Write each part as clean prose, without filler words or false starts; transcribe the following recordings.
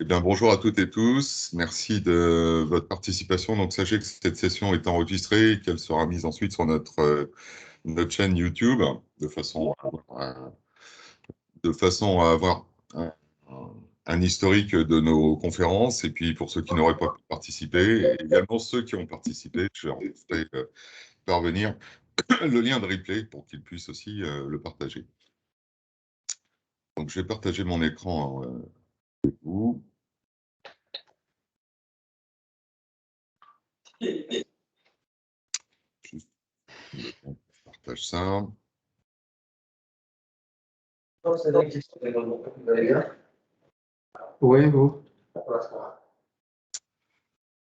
Eh bien, bonjour à toutes et tous. Merci de votre participation. Donc, sachez que cette session est enregistrée et qu'elle sera mise ensuite sur notre chaîne YouTube de façon à avoir un, un historique de nos conférences. Et puis, pour ceux qui n'auraient pas pu participer, et également ceux qui ont participé, je leur ferai parvenir le lien de replay pour qu'ils puissent aussi le partager. Donc, je vais partager mon écran avec vous. Juste, on partage ça. Oui, vous.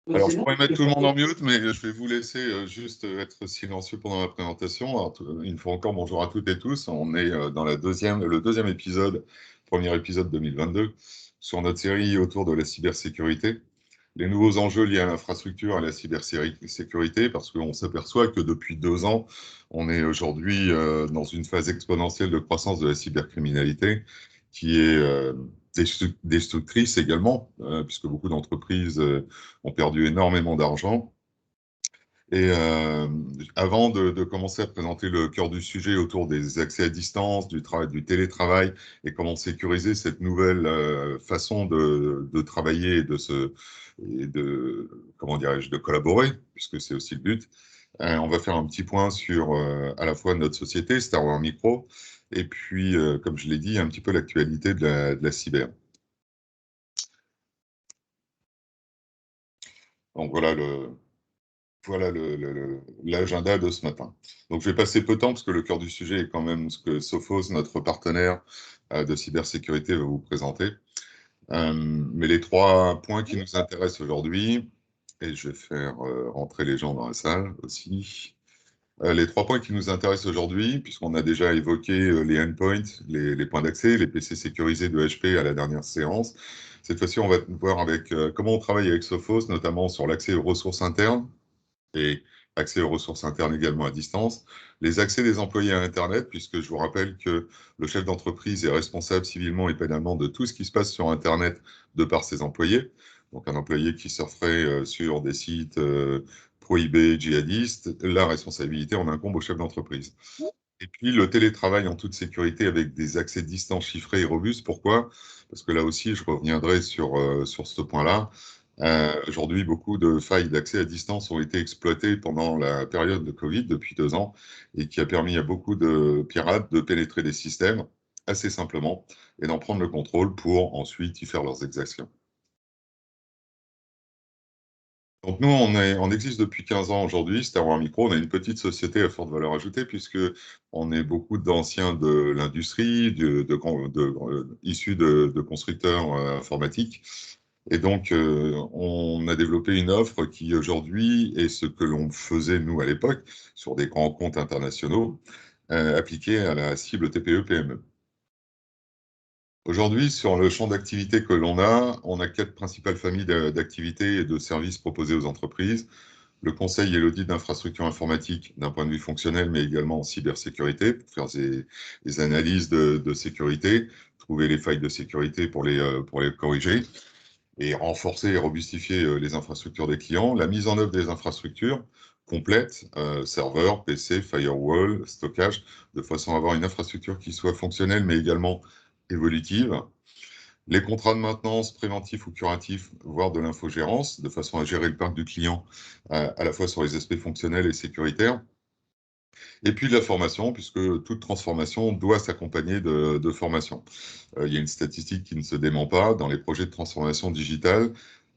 Alors, je pourrais mettre tout le monde en mute, mais je vais vous laisser juste être silencieux pendant la présentation. Alors, une fois encore, bonjour à toutes et tous. On est dans le deuxième épisode, premier épisode 2022, sur notre série autour de la cybersécurité. Les nouveaux enjeux liés à l'infrastructure et à la cybersécurité, parce qu'on s'aperçoit que depuis 2 ans, on est aujourd'hui dans une phase exponentielle de croissance de la cybercriminalité qui est destructrice également, puisque beaucoup d'entreprises ont perdu énormément d'argent. Et avant de commencer à présenter le cœur du sujet autour des accès à distance, du télétravail et comment sécuriser cette nouvelle façon de travailler comment dirais-je, de collaborer, puisque c'est aussi le but, on va faire un petit point sur à la fois notre société, Starware Micro, et puis, comme je l'ai dit, un petit peu l'actualité de la cyber. Donc voilà l'agenda de ce matin. Donc je vais passer peu de temps parce que le cœur du sujet est quand même ce que Sophos, notre partenaire de cybersécurité, va vous présenter. Mais les 3 points qui nous intéressent aujourd'hui, et je vais faire rentrer les gens dans la salle aussi. Les 3 points qui nous intéressent aujourd'hui, puisqu'on a déjà évoqué les endpoints, les points d'accès, les PC sécurisés de HP à la dernière séance. Cette fois-ci, on va voir avec comment on travaille avec Sophos, notamment sur l'accès aux ressources internes et accès aux ressources internes également à distance, les accès des employés à Internet, puisque je vous rappelle que le chef d'entreprise est responsable civilement et pénalement de tout ce qui se passe sur Internet de par ses employés. Donc un employé qui surferait sur des sites prohibés, djihadistes, la responsabilité en incombe au chef d'entreprise. Et puis le télétravail en toute sécurité avec des accès de distance chiffrés et robustes. Pourquoi? Parce que là aussi, je reviendrai sur ce point-là. Aujourd'hui, beaucoup de failles d'accès à distance ont été exploitées pendant la période de Covid depuis 2 ans et qui a permis à beaucoup de pirates de pénétrer des systèmes assez simplement et d'en prendre le contrôle pour ensuite y faire leurs exactions. Donc nous, on existe depuis 15 ans aujourd'hui, Starware Micro, on a une petite société à forte valeur ajoutée puisque on est beaucoup d'anciens de l'industrie, issus de constructeurs informatiques. Et donc, on a développé une offre qui aujourd'hui est ce que l'on faisait nous à l'époque sur des grands comptes internationaux, appliqués à la cible TPE-PME. Aujourd'hui, sur le champ d'activité que l'on on a 4 principales familles d'activités et de services proposés aux entreprises. Le conseil et l'audit d'infrastructures informatiques d'un point de vue fonctionnel, mais également en cybersécurité, pour faire des analyses de sécurité, trouver les failles de sécurité pour les corriger et renforcer et robustifier les infrastructures des clients. La mise en œuvre des infrastructures complètes, serveurs, PC, firewall, stockage, de façon à avoir une infrastructure qui soit fonctionnelle, mais également évolutive. Les contrats de maintenance préventifs ou curatifs, voire de l'infogérance, de façon à gérer le parc du client à la fois sur les aspects fonctionnels et sécuritaires. Et puis de la formation, puisque toute transformation doit s'accompagner de formation. Il y a une statistique qui ne se dément pas. Dans les projets de transformation digitale,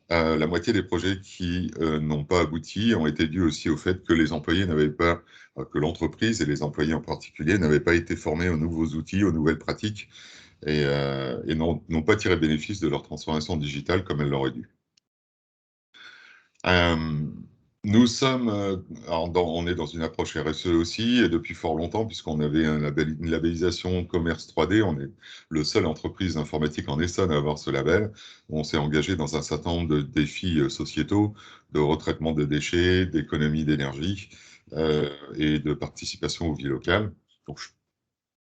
la moitié des projets qui n'ont pas abouti ont été dus aussi au fait que les employés n'avaient pas, que l'entreprise et les employés en particulier n'avaient pas été formés aux nouveaux outils, aux nouvelles pratiques et n'ont pas tiré bénéfice de leur transformation digitale comme elles l'auraient dû. Nous sommes, on est dans une approche RSE aussi, et depuis fort longtemps, puisqu'on avait une labellisation commerce 3D, on est le seul entreprise informatique en Essonne à avoir ce label. On s'est engagé dans un certain nombre de défis sociétaux, de retraitement de déchets, d'économie d'énergie et de participation aux vies locales. Donc,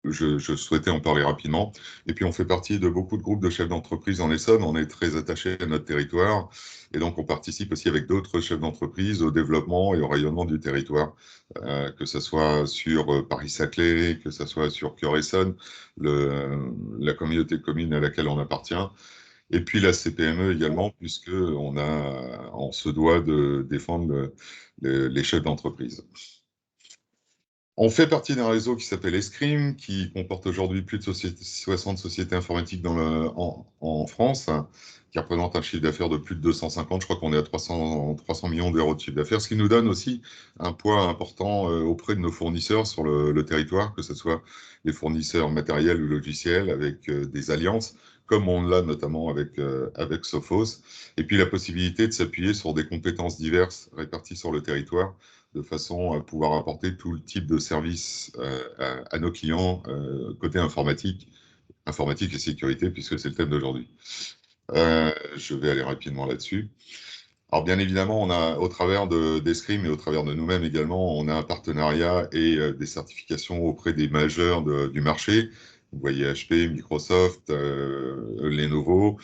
je souhaitais en parler rapidement. Et puis, on fait partie de beaucoup de groupes de chefs d'entreprise en Essonne. On est très attachés à notre territoire. Et donc, on participe aussi avec d'autres chefs d'entreprise au développement et au rayonnement du territoire, que ce soit sur Paris-Saclay, que ce soit sur Cœur-Essonne, la communauté de communes à laquelle on appartient. Et puis la CPME également, puisque on se doit de défendre les chefs d'entreprise. On fait partie d'un réseau qui s'appelle Escrime, qui comporte aujourd'hui plus de 60 sociétés informatiques en France, hein, qui représente un chiffre d'affaires de plus de 250. Je crois qu'on est à 300 millions d'euros de chiffre d'affaires, ce qui nous donne aussi un poids important auprès de nos fournisseurs sur le territoire, que ce soit les fournisseurs matériels ou logiciels, avec des alliances, comme on l'a notamment avec Sophos, et puis la possibilité de s'appuyer sur des compétences diverses réparties sur le territoire, de façon à pouvoir apporter tout le type de services à nos clients côté informatique et sécurité, puisque c'est le thème d'aujourd'hui. Je vais aller rapidement là-dessus. Alors bien évidemment, on a, au travers d'Escrime et au travers de nous-mêmes également, on a un partenariat et des certifications auprès des majeurs du marché. Vous voyez HP, Microsoft, Lenovo.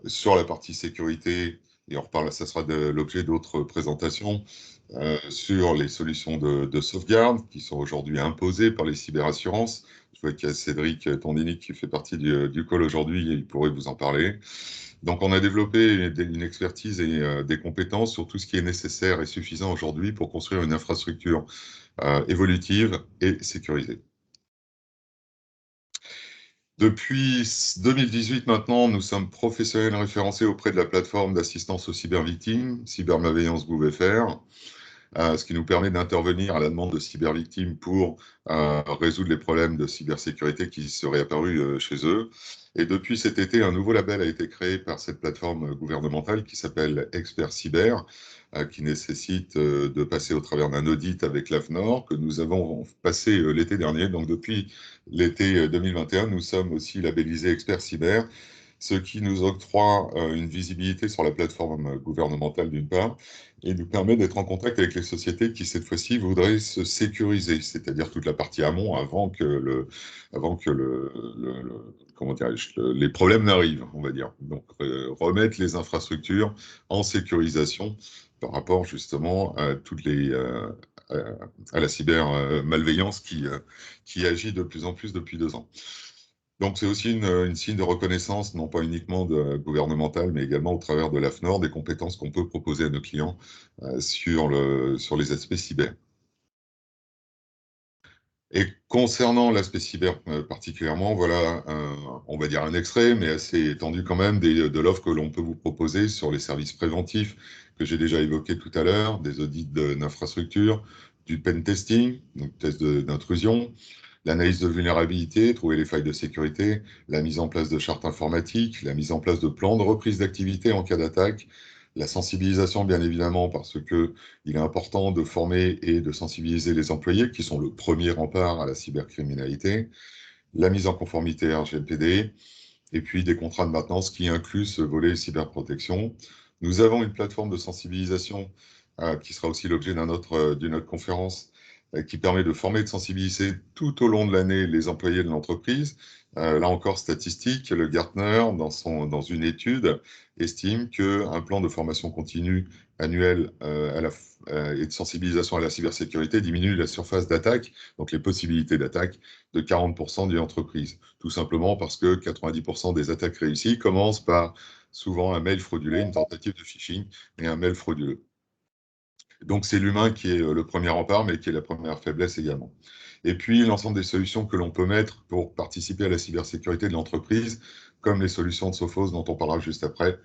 Sur la partie sécurité, et on reparle, ça sera l'objet d'autres présentations, sur les solutions de sauvegarde qui sont aujourd'hui imposées par les cyberassurances. Je vois qu'il y a Cédric Tondini qui fait partie du call aujourd'hui et il pourrait vous en parler. Donc, on a développé une expertise et des compétences sur tout ce qui est nécessaire et suffisant aujourd'hui pour construire une infrastructure évolutive et sécurisée. Depuis 2018 maintenant, nous sommes professionnels référencés auprès de la plateforme d'assistance aux cybervictimes, Cybermalveillance Gouv.fr, ce qui nous permet d'intervenir à la demande de cybervictimes pour résoudre les problèmes de cybersécurité qui seraient apparus chez eux. Et depuis cet été, un nouveau label a été créé par cette plateforme gouvernementale qui s'appelle Expert Cyber, qui nécessite de passer au travers d'un audit avec l'AFNOR que nous avons passé l'été dernier. Donc depuis l'été 2021, nous sommes aussi labellisés Expert Cyber, ce qui nous octroie une visibilité sur la plateforme gouvernementale d'une part, et nous permet d'être en contact avec les sociétés qui, cette fois-ci, voudraient se sécuriser, c'est-à-dire toute la partie amont avant que comment les problèmes n'arrivent, on va dire. Donc, remettre les infrastructures en sécurisation par rapport justement à à la cyber-malveillance qui agit de plus en plus depuis 2 ans. Donc, c'est aussi une signe de reconnaissance, non pas uniquement gouvernementale, mais également au travers de l'AFNOR, des compétences qu'on peut proposer à nos clients sur les aspects cyber. Et concernant l'aspect cyber particulièrement, voilà, on va dire un extrait, mais assez étendu quand même, de l'offre que l'on peut vous proposer sur les services préventifs que j'ai déjà évoqués tout à l'heure, des audits d'infrastructure, du pen testing, donc test d'intrusion, l'analyse de vulnérabilité, trouver les failles de sécurité, la mise en place de chartes informatiques, la mise en place de plans de reprise d'activité en cas d'attaque, la sensibilisation bien évidemment parce que il est important de former et de sensibiliser les employés qui sont le premier rempart à la cybercriminalité, la mise en conformité RGPD et puis des contrats de maintenance qui incluent ce volet cyberprotection. Nous avons une plateforme de sensibilisation qui sera aussi l'objet d'une autre conférence qui permet de former et de sensibiliser tout au long de l'année les employés de l'entreprise. Là encore, statistique, le Gartner, dans une étude, estime qu'un plan de formation continue annuel et de sensibilisation à la cybersécurité diminue la surface d'attaque, donc les possibilités d'attaque, de 40% d'une entreprise. Tout simplement parce que 90% des attaques réussies commencent par souvent un mail fraudulé, une tentative de phishing et un mail frauduleux. Donc, c'est l'humain qui est le premier rempart, mais qui est la première faiblesse également. Et puis, l'ensemble des solutions que l'on peut mettre pour participer à la cybersécurité de l'entreprise, comme les solutions de Sophos dont on parlera juste après,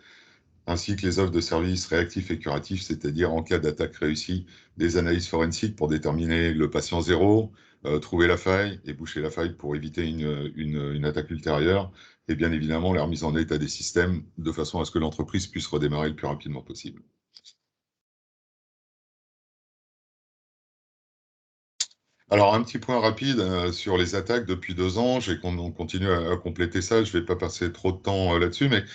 ainsi que les offres de services réactifs et curatifs, c'est-à-dire en cas d'attaque réussie, des analyses forensiques pour déterminer le patient zéro, trouver la faille et boucher la faille pour éviter une attaque ultérieure, et bien évidemment la remise en état des systèmes de façon à ce que l'entreprise puisse redémarrer le plus rapidement possible. Alors, un petit point rapide sur les attaques depuis 2 ans. On continue à compléter ça. Je ne vais pas passer trop de temps là-dessus, mais vous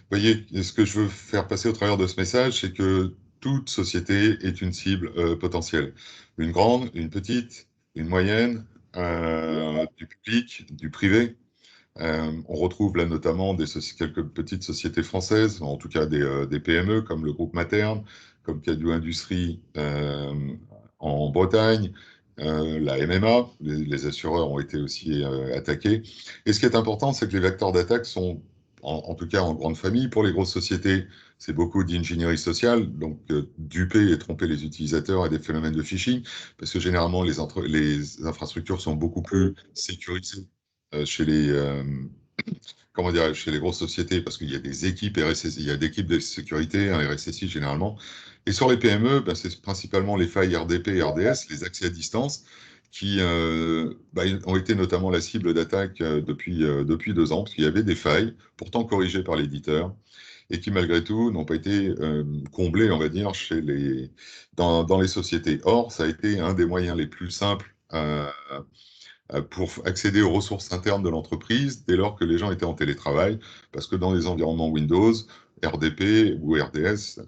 voyez, ce que je veux faire passer au travers de ce message, c'est que toute société est une cible potentielle. Une grande, une petite, une moyenne, du public, du privé. On retrouve là notamment quelques petites sociétés françaises, en tout cas des PME comme le groupe Materne, comme Cadio Industries en Bretagne, la MMA, les assureurs ont été aussi attaqués. Et ce qui est important, c'est que les vecteurs d'attaque sont, en tout cas en grande famille, pour les grosses sociétés, c'est beaucoup d'ingénierie sociale, donc duper et tromper les utilisateurs et des phénomènes de phishing, parce que généralement les infrastructures sont beaucoup plus sécurisées chez comment dirais chez les grosses sociétés, parce qu'il y a des équipes RSSI, il y a des équipes de sécurité, un RSSI généralement. Et sur les PME, ben, c'est principalement les failles RDP et RDS, les accès à distance, qui ont été notamment la cible d'attaque depuis 2 ans, parce qu'il y avait des failles, pourtant corrigées par l'éditeur, et qui malgré tout n'ont pas été comblées, on va dire, dans les sociétés. Or, ça a été un des moyens les plus simples pour accéder aux ressources internes de l'entreprise dès lors que les gens étaient en télétravail, parce que dans les environnements Windows, RDP ou RDS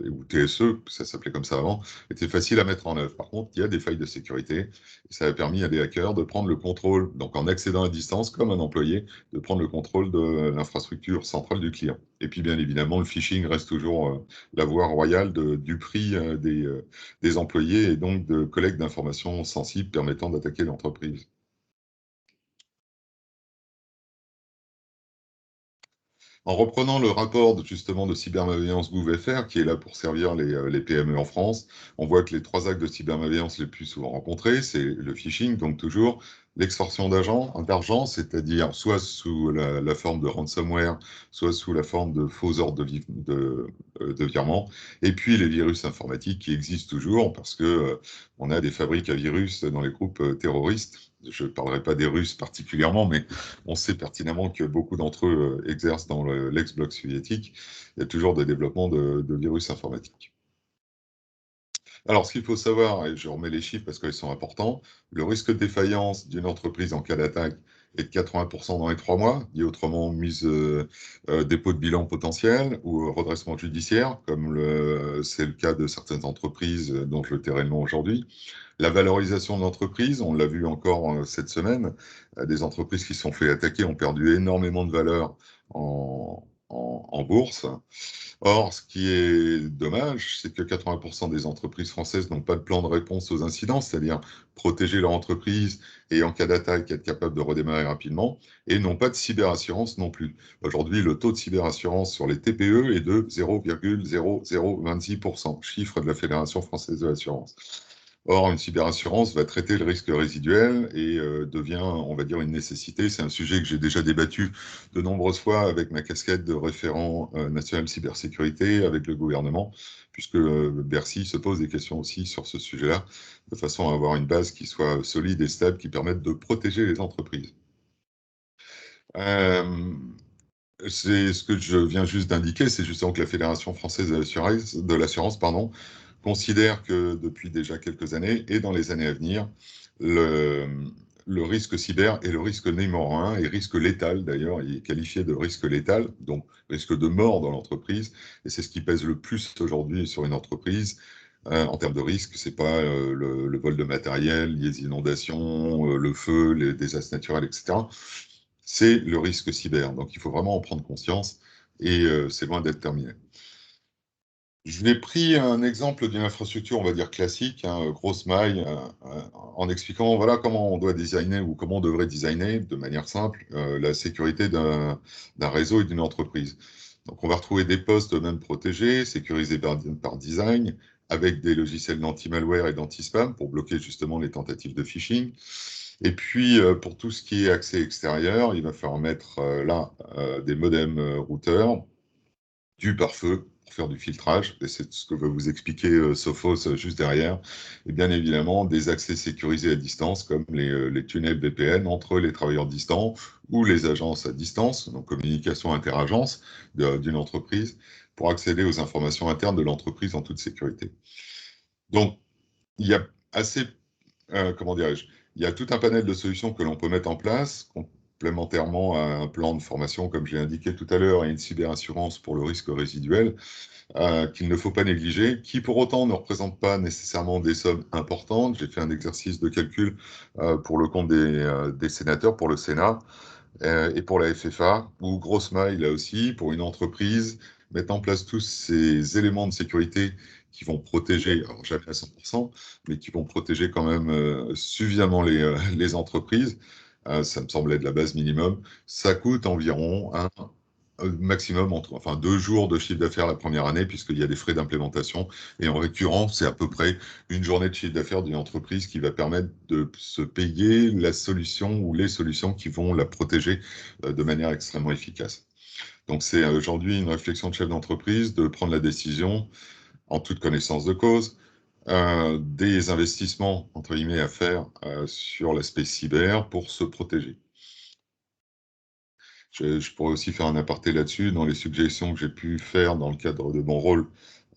ou TSE, ça s'appelait comme ça avant, était facile à mettre en œuvre. Par contre, il y a des failles de sécurité et ça a permis à des hackers de prendre le contrôle, donc en accédant à distance comme un employé, de prendre le contrôle de l'infrastructure centrale du client. Et puis bien évidemment, le phishing reste toujours la voie royale du prix des employés et donc de collecte d'informations sensibles permettant d'attaquer l'entreprise. En reprenant le rapport justement de cybermalveillance GouVFR, qui est là pour servir les PME en France, on voit que les 3 actes de cybermalveillance les plus souvent rencontrés, c'est le phishing, donc toujours l'extorsion d'argent, c'est-à-dire soit sous la forme de ransomware, soit sous la forme de faux ordres de virement, et puis les virus informatiques qui existent toujours parce que on a des fabriques à virus dans les groupes terroristes. Je ne parlerai pas des Russes particulièrement, mais on sait pertinemment que beaucoup d'entre eux exercent dans l'ex-bloc soviétique. Il y a toujours des développements de virus informatiques. Alors, ce qu'il faut savoir, et je remets les chiffres parce qu'ils sont importants, le risque de défaillance d'une entreprise en cas d'attaque est de 80% dans les 3 mois, dit autrement dépôt de bilan potentiel ou redressement judiciaire, comme c'est le cas de certaines entreprises dont je tairai le nom aujourd'hui. La valorisation de l'entreprise, on l'a vu encore cette semaine, des entreprises qui se sont fait attaquer ont perdu énormément de valeur en bourse. Or, ce qui est dommage, c'est que 80% des entreprises françaises n'ont pas de plan de réponse aux incidents, c'est-à-dire protéger leur entreprise et en cas d'attaque, être capable de redémarrer rapidement, et n'ont pas de cyberassurance non plus. Aujourd'hui, le taux de cyberassurance sur les TPE est de 0,0026%, chiffre de la Fédération française de l'assurance. Or, une cyberassurance va traiter le risque résiduel et devient, on va dire, une nécessité. C'est un sujet que j'ai déjà débattu de nombreuses fois avec ma casquette de référent national cybersécurité avec le gouvernement, puisque Bercy se pose des questions aussi sur ce sujet-là, de façon à avoir une base qui soit solide et stable, qui permette de protéger les entreprises. C'est ce que je viens juste d'indiquer, c'est justement que la Fédération française de l'assurance, considère que depuis déjà quelques années et dans les années à venir, le, le risque cyber est le risque numéro 1 et risque létal d'ailleurs, il est qualifié de risque létal, donc risque de mort dans l'entreprise, et c'est ce qui pèse le plus aujourd'hui sur une entreprise. En termes de risque, c'est pas le vol de matériel, les inondations, le feu, les désastres naturels, etc. C'est le risque cyber. Donc il faut vraiment en prendre conscience et c'est loin d'être terminé. Je l'ai pris un exemple d'une infrastructure, on va dire classique, hein, grosse maille, en expliquant voilà comment on doit designer ou comment on devrait designer de manière simple la sécurité d'un réseau et d'une entreprise. Donc on va retrouver des postes même protégés, sécurisés par design, avec des logiciels d'anti-malware et d'anti-spam pour bloquer justement les tentatives de phishing. Et puis pour tout ce qui est accès extérieur, il va falloir mettre là des modems routeurs, du pare-feu pour faire du filtrage, et c'est ce que va vous expliquer Sophos juste derrière, et bien évidemment des accès sécurisés à distance, comme les tunnels VPN entre les travailleurs distants ou les agences à distance, donc communication interagence d'une entreprise, pour accéder aux informations internes de l'entreprise en toute sécurité. Donc, il y a assez, comment dirais-je, il y a tout un panel de solutions que l'on peut mettre en place, complémentairement à un plan de formation, comme j'ai indiqué tout à l'heure, et une cyberassurance pour le risque résiduel, qu'il ne faut pas négliger, qui pour autant ne représentent pas nécessairement des sommes importantes. J'ai fait un exercice de calcul pour le compte des sénateurs, pour le Sénat, et pour la FFA, ou grosse maille là aussi, pour une entreprise, mettre en place tous ces éléments de sécurité qui vont protéger, alors jamais à 100%, mais qui vont protéger quand même suffisamment les entreprises. Ça me semblait de la base minimum. Ça coûte environ un maximum, enfin 2 jours de chiffre d'affaires la première année, puisqu'il y a des frais d'implémentation. Et en récurrence, c'est à peu près une journée de chiffre d'affaires d'une entreprise qui va permettre de se payer la solution ou les solutions qui vont la protéger de manière extrêmement efficace. Donc c'est aujourd'hui une réflexion de chef d'entreprise de prendre la décision en toute connaissance de cause des investissements, entre guillemets, à faire sur l'aspect cyber pour se protéger. Je pourrais aussi faire un aparté là-dessus. Dans les suggestions que j'ai pu faire dans le cadre de mon rôle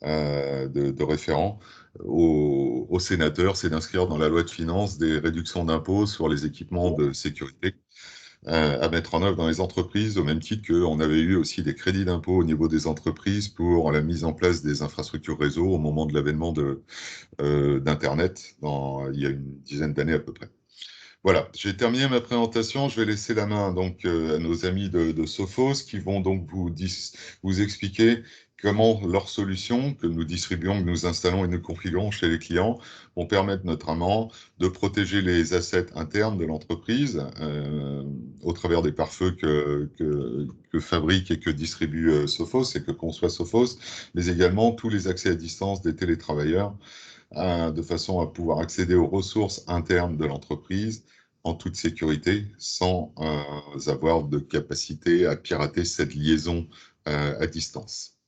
de référent aux sénateurs, c'est d'inscrire dans la loi de finances des réductions d'impôts sur les équipements de sécurité à mettre en œuvre dans les entreprises, au même titre qu'on avait eu aussi des crédits d'impôt au niveau des entreprises pour la mise en place des infrastructures réseau au moment de l'avènement d'Internet, il y a une dizaine d'années à peu près. Voilà, j'ai terminé ma présentation. Je vais laisser la main donc à nos amis de Sophos qui vont donc vous expliquer comment leurs solutions que nous distribuons, que nous installons et nous configurons chez les clients vont permettre notamment de protéger les assets internes de l'entreprise au travers des pare-feux que fabrique et que distribue Sophos et que conçoit Sophos, mais également tous les accès à distance des télétravailleurs de façon à pouvoir accéder aux ressources internes de l'entreprise en toute sécurité, sans avoir de capacité à pirater cette liaison à distance.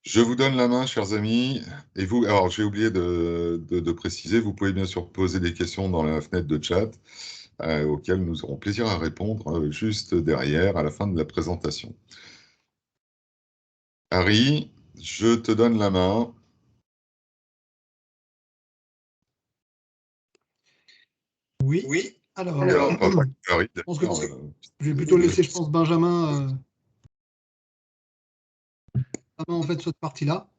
Je vous donne la main, chers amis. Et vous, alors j'ai oublié de préciser, vous pouvez bien sûr poser des questions dans la fenêtre de chat auxquelles nous aurons plaisir à répondre juste derrière, à la fin de la présentation. Harry, je te donne la main. Oui. Alors, Harry, je pense que je vais plutôt laisser, je pense, Benjamin en fait cette partie-là.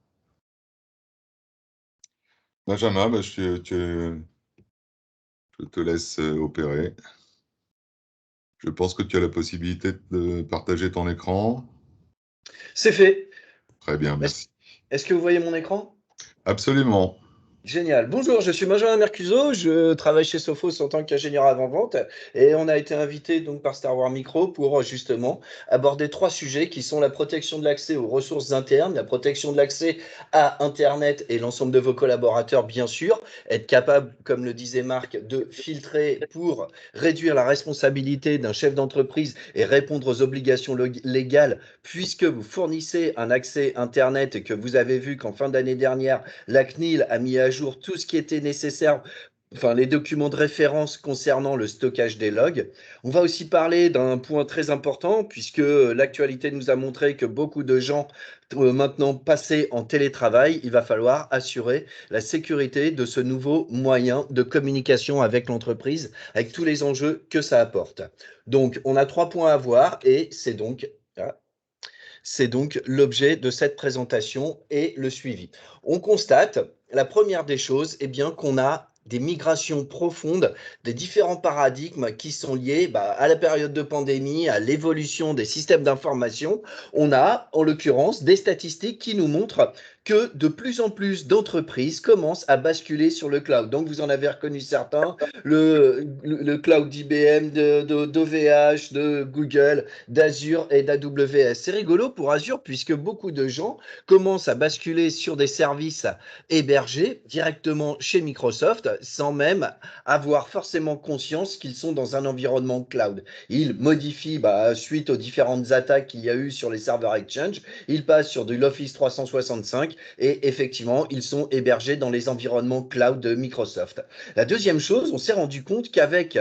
Benjamin, je te laisse opérer. Je pense que tu as la possibilité de partager ton écran. C'est fait. Très bien, merci. Est-ce que vous voyez mon écran? Absolument. Génial. Bonjour, je suis Benjamin Mercuzzo, je travaille chez Sophos en tant qu'ingénieur avant-vente et on a été invité donc par Star Wars Micro pour justement aborder 3 sujets qui sont la protection de l'accès aux ressources internes, la protection de l'accès à Internet et l'ensemble de vos collaborateurs bien sûr, être capable, comme le disait Marc, de filtrer pour réduire la responsabilité d'un chef d'entreprise et répondre aux obligations légales puisque vous fournissez un accès Internet et que vous avez vu qu'en fin d'année dernière, la CNIL a mis à jour tout ce qui était nécessaire, enfin les documents de référence concernant le stockage des logs. On va aussi parler d'un point très important puisque l'actualité nous a montré que beaucoup de gens maintenant passés en télétravail, il va falloir assurer la sécurité de ce nouveau moyen de communication avec l'entreprise, avec tous les enjeux que ça apporte. Donc on a 3 points à voir et c'est donc l'objet de cette présentation et le suivi. On constate, la première des choses, bien qu'on a des migrations profondes des différents paradigmes qui sont liés à la période de pandémie, à l'évolution des systèmes d'information. On a, en l'occurrence, des statistiques qui nous montrent que de plus en plus d'entreprises commencent à basculer sur le cloud. Donc, vous en avez reconnu certains, le cloud d'IBM, d'OVH, de Google, d'Azure et d'AWS. C'est rigolo pour Azure puisque beaucoup de gens commencent à basculer sur des services hébergés directement chez Microsoft sans même avoir forcément conscience qu'ils sont dans un environnement cloud. Ils modifient suite aux différentes attaques qu'il y a eu sur les serveurs Exchange, ils passent sur de l'Office 365 et effectivement, ils sont hébergés dans les environnements cloud de Microsoft. La deuxième chose, on s'est rendu compte qu'avec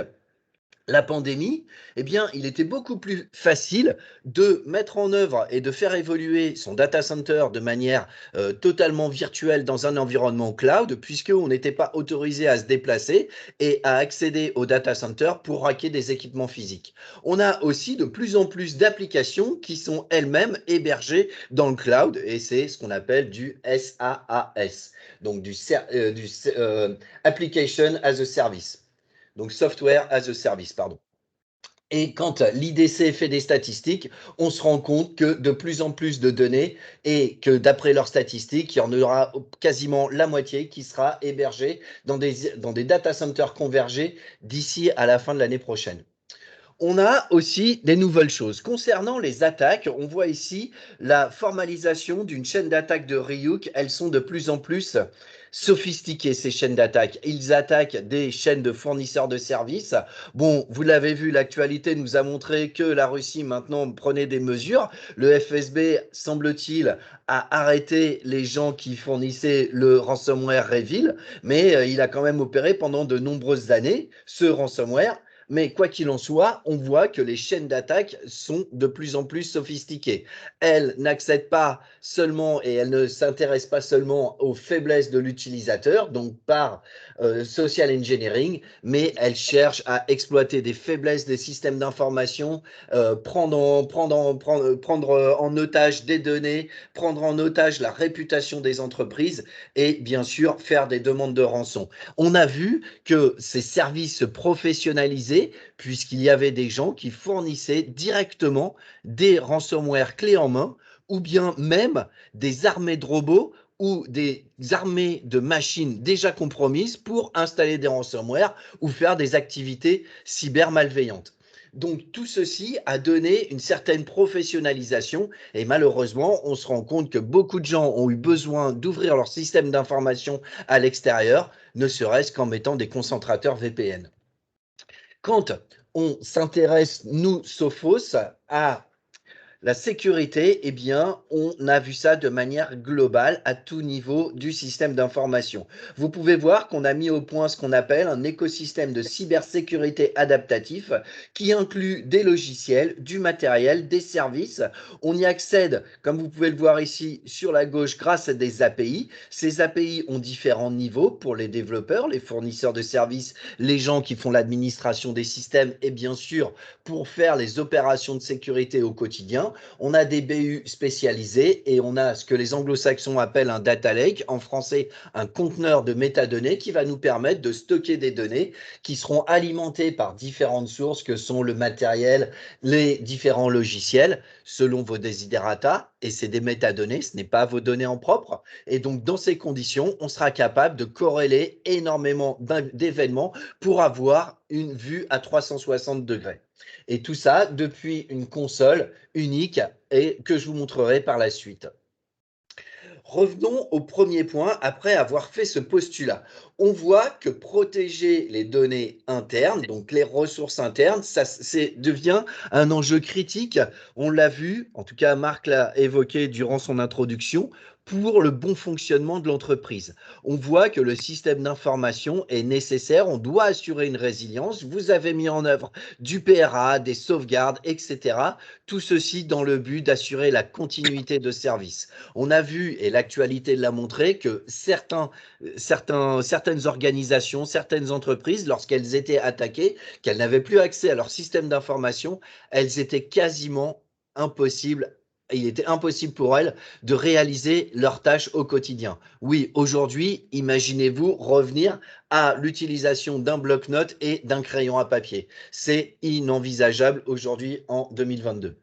la pandémie, eh bien, il était beaucoup plus facile de mettre en œuvre et de faire évoluer son data center de manière totalement virtuelle dans un environnement cloud, puisqu'on n'était pas autorisé à se déplacer et à accéder au data center pour raquer des équipements physiques. On a aussi de plus en plus d'applications qui sont elles-mêmes hébergées dans le cloud, et c'est ce qu'on appelle du SaaS, donc du Application as a Service. Donc Software as a Service, pardon. Et quand l'IDC fait des statistiques, on se rend compte que de plus en plus de données et que d'après leurs statistiques, il y en aura quasiment la moitié qui sera hébergée dans des data centers convergés d'ici à la fin de l'année prochaine. On a aussi des nouvelles choses. Concernant les attaques, on voit ici la formalisation d'une chaîne d'attaque de Ryuk. Elles sont de plus en plus sophistiquées, ces chaînes d'attaque. Ils attaquent des chaînes de fournisseurs de services. Bon, vous l'avez vu, l'actualité nous a montré que la Russie maintenant prenait des mesures. Le FSB, semble-t-il, a arrêté les gens qui fournissaient le ransomware Revil, mais il a quand même opéré pendant de nombreuses années ce ransomware. Mais quoi qu'il en soit, on voit que les chaînes d'attaque sont de plus en plus sophistiquées. Elles n'accèdent pas seulement et elles ne s'intéressent pas seulement aux faiblesses de l'utilisateur, donc par social engineering, mais elles cherchent à exploiter des faiblesses des systèmes d'information, prendre en otage des données, prendre en otage la réputation des entreprises et bien sûr faire des demandes de rançon. On a vu que ces services se professionnalisaient puisqu'il y avait des gens qui fournissaient directement des ransomware clés en main ou bien même des armées de robots ou des armées de machines déjà compromises pour installer des ransomware ou faire des activités cyber malveillantes. Donc tout ceci a donné une certaine professionnalisation et malheureusement, on se rend compte que beaucoup de gens ont eu besoin d'ouvrir leur système d'information à l'extérieur, ne serait-ce qu'en mettant des concentrateurs VPN. Quand on s'intéresse, nous, Sophos, à la sécurité, eh bien, on a vu ça de manière globale à tout niveau du système d'information. Vous pouvez voir qu'on a mis au point ce qu'on appelle un écosystème de cybersécurité adaptatif qui inclut des logiciels, du matériel, des services. On y accède, comme vous pouvez le voir ici sur la gauche, grâce à des API. Ces API ont différents niveaux pour les développeurs, les fournisseurs de services, les gens qui font l'administration des systèmes et bien sûr pour faire les opérations de sécurité au quotidien. On a des BU spécialisés et on a ce que les anglo-saxons appellent un data lake, en français un conteneur de métadonnées qui va nous permettre de stocker des données qui seront alimentées par différentes sources que sont le matériel, les différents logiciels selon vos desiderata et c'est des métadonnées, ce n'est pas vos données en propre et donc dans ces conditions, on sera capable de corréler énormément d'événements pour avoir une vue à 360 degrés. Et tout ça depuis une console unique et que je vous montrerai par la suite. Revenons au premier point après avoir fait ce postulat. On voit que protéger les données internes, donc les ressources internes, ça devient un enjeu critique. On l'a vu, en tout cas Marc l'a évoqué durant son introduction, pour le bon fonctionnement de l'entreprise. On voit que le système d'information est nécessaire, on doit assurer une résilience. Vous avez mis en œuvre du PRA, des sauvegardes, etc. Tout ceci dans le but d'assurer la continuité de service. On a vu, et l'actualité l'a montré, que certaines organisations, certaines entreprises, lorsqu'elles étaient attaquées, qu'elles n'avaient plus accès à leur système d'information, elles étaient quasiment impossibles. Il était impossible pour elles de réaliser leurs tâches au quotidien. Oui, aujourd'hui, imaginez-vous revenir à l'utilisation d'un bloc-notes et d'un crayon à papier. C'est inenvisageable aujourd'hui en 2022.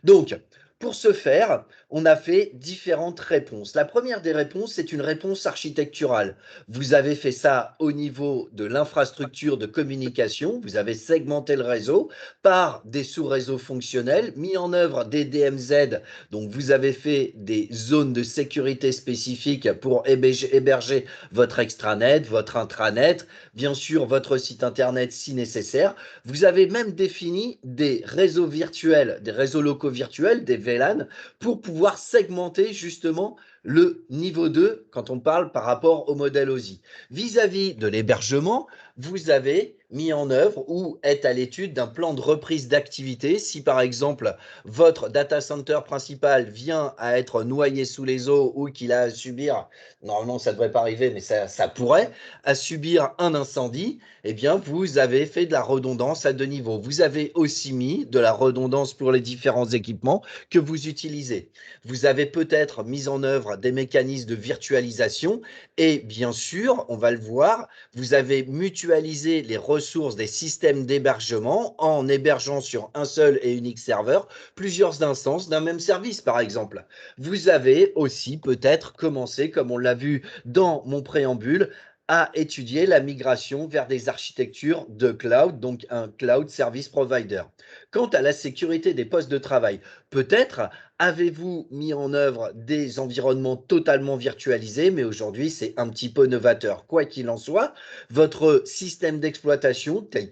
Donc, pour ce faire, on a fait différentes réponses. La première des réponses, c'est une réponse architecturale. Vous avez fait ça au niveau de l'infrastructure de communication. Vous avez segmenté le réseau par des sous-réseaux fonctionnels, mis en œuvre des DMZ. Donc, vous avez fait des zones de sécurité spécifiques pour héberger votre extranet, votre intranet, bien sûr votre site internet si nécessaire. Vous avez même défini des réseaux virtuels, des réseaux locaux virtuels, des VLAN, pour pouvoir segmenter justement le niveau 2 quand on parle par rapport au modèle OSI. Vis-à-vis de l'hébergement, vous avez mis en œuvre ou êtes à l'étude d'un plan de reprise d'activité. Si par exemple votre data center principal vient à être noyé sous les eaux ou qu'il a à subir, normalement ça ne devrait pas arriver, mais ça pourrait, à subir un incendie, eh bien vous avez fait de la redondance à 2 niveaux. Vous avez aussi mis de la redondance pour les différents équipements que vous utilisez. Vous avez peut-être mis en œuvre des mécanismes de virtualisation et bien sûr, on va le voir, vous avez mutualisé les ressources des systèmes d'hébergement en hébergeant sur un seul et unique serveur plusieurs instances d'un même service, par exemple. Vous avez aussi peut-être commencé, comme on l'a vu dans mon préambule, à étudier la migration vers des architectures de cloud, donc un cloud service provider. Quant à la sécurité des postes de travail, peut-être avez-vous mis en œuvre des environnements totalement virtualisés, mais aujourd'hui c'est un petit peu novateur. Quoi qu'il en soit, votre système d'exploitation, quel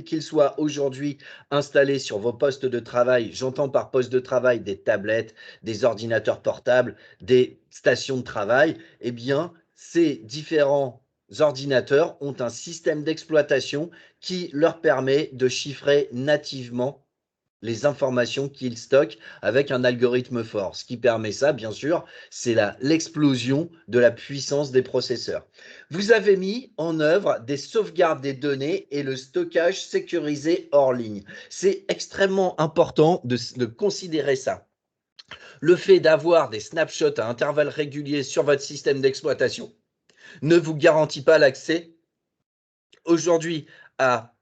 qu'il soit aujourd'hui installé sur vos postes de travail, j'entends par poste de travail des tablettes, des ordinateurs portables, des stations de travail, eh bien ces différents ordinateurs ont un système d'exploitation qui leur permet de chiffrer nativement les informations qu'ils stockent avec un algorithme fort. Ce qui permet ça, bien sûr, c'est l'explosion de la puissance des processeurs. Vous avez mis en œuvre des sauvegardes des données et le stockage sécurisé hors ligne. C'est extrêmement important de considérer ça. Le fait d'avoir des snapshots à intervalles réguliers sur votre système d'exploitation ne vous garantit pas l'accès aujourd'hui à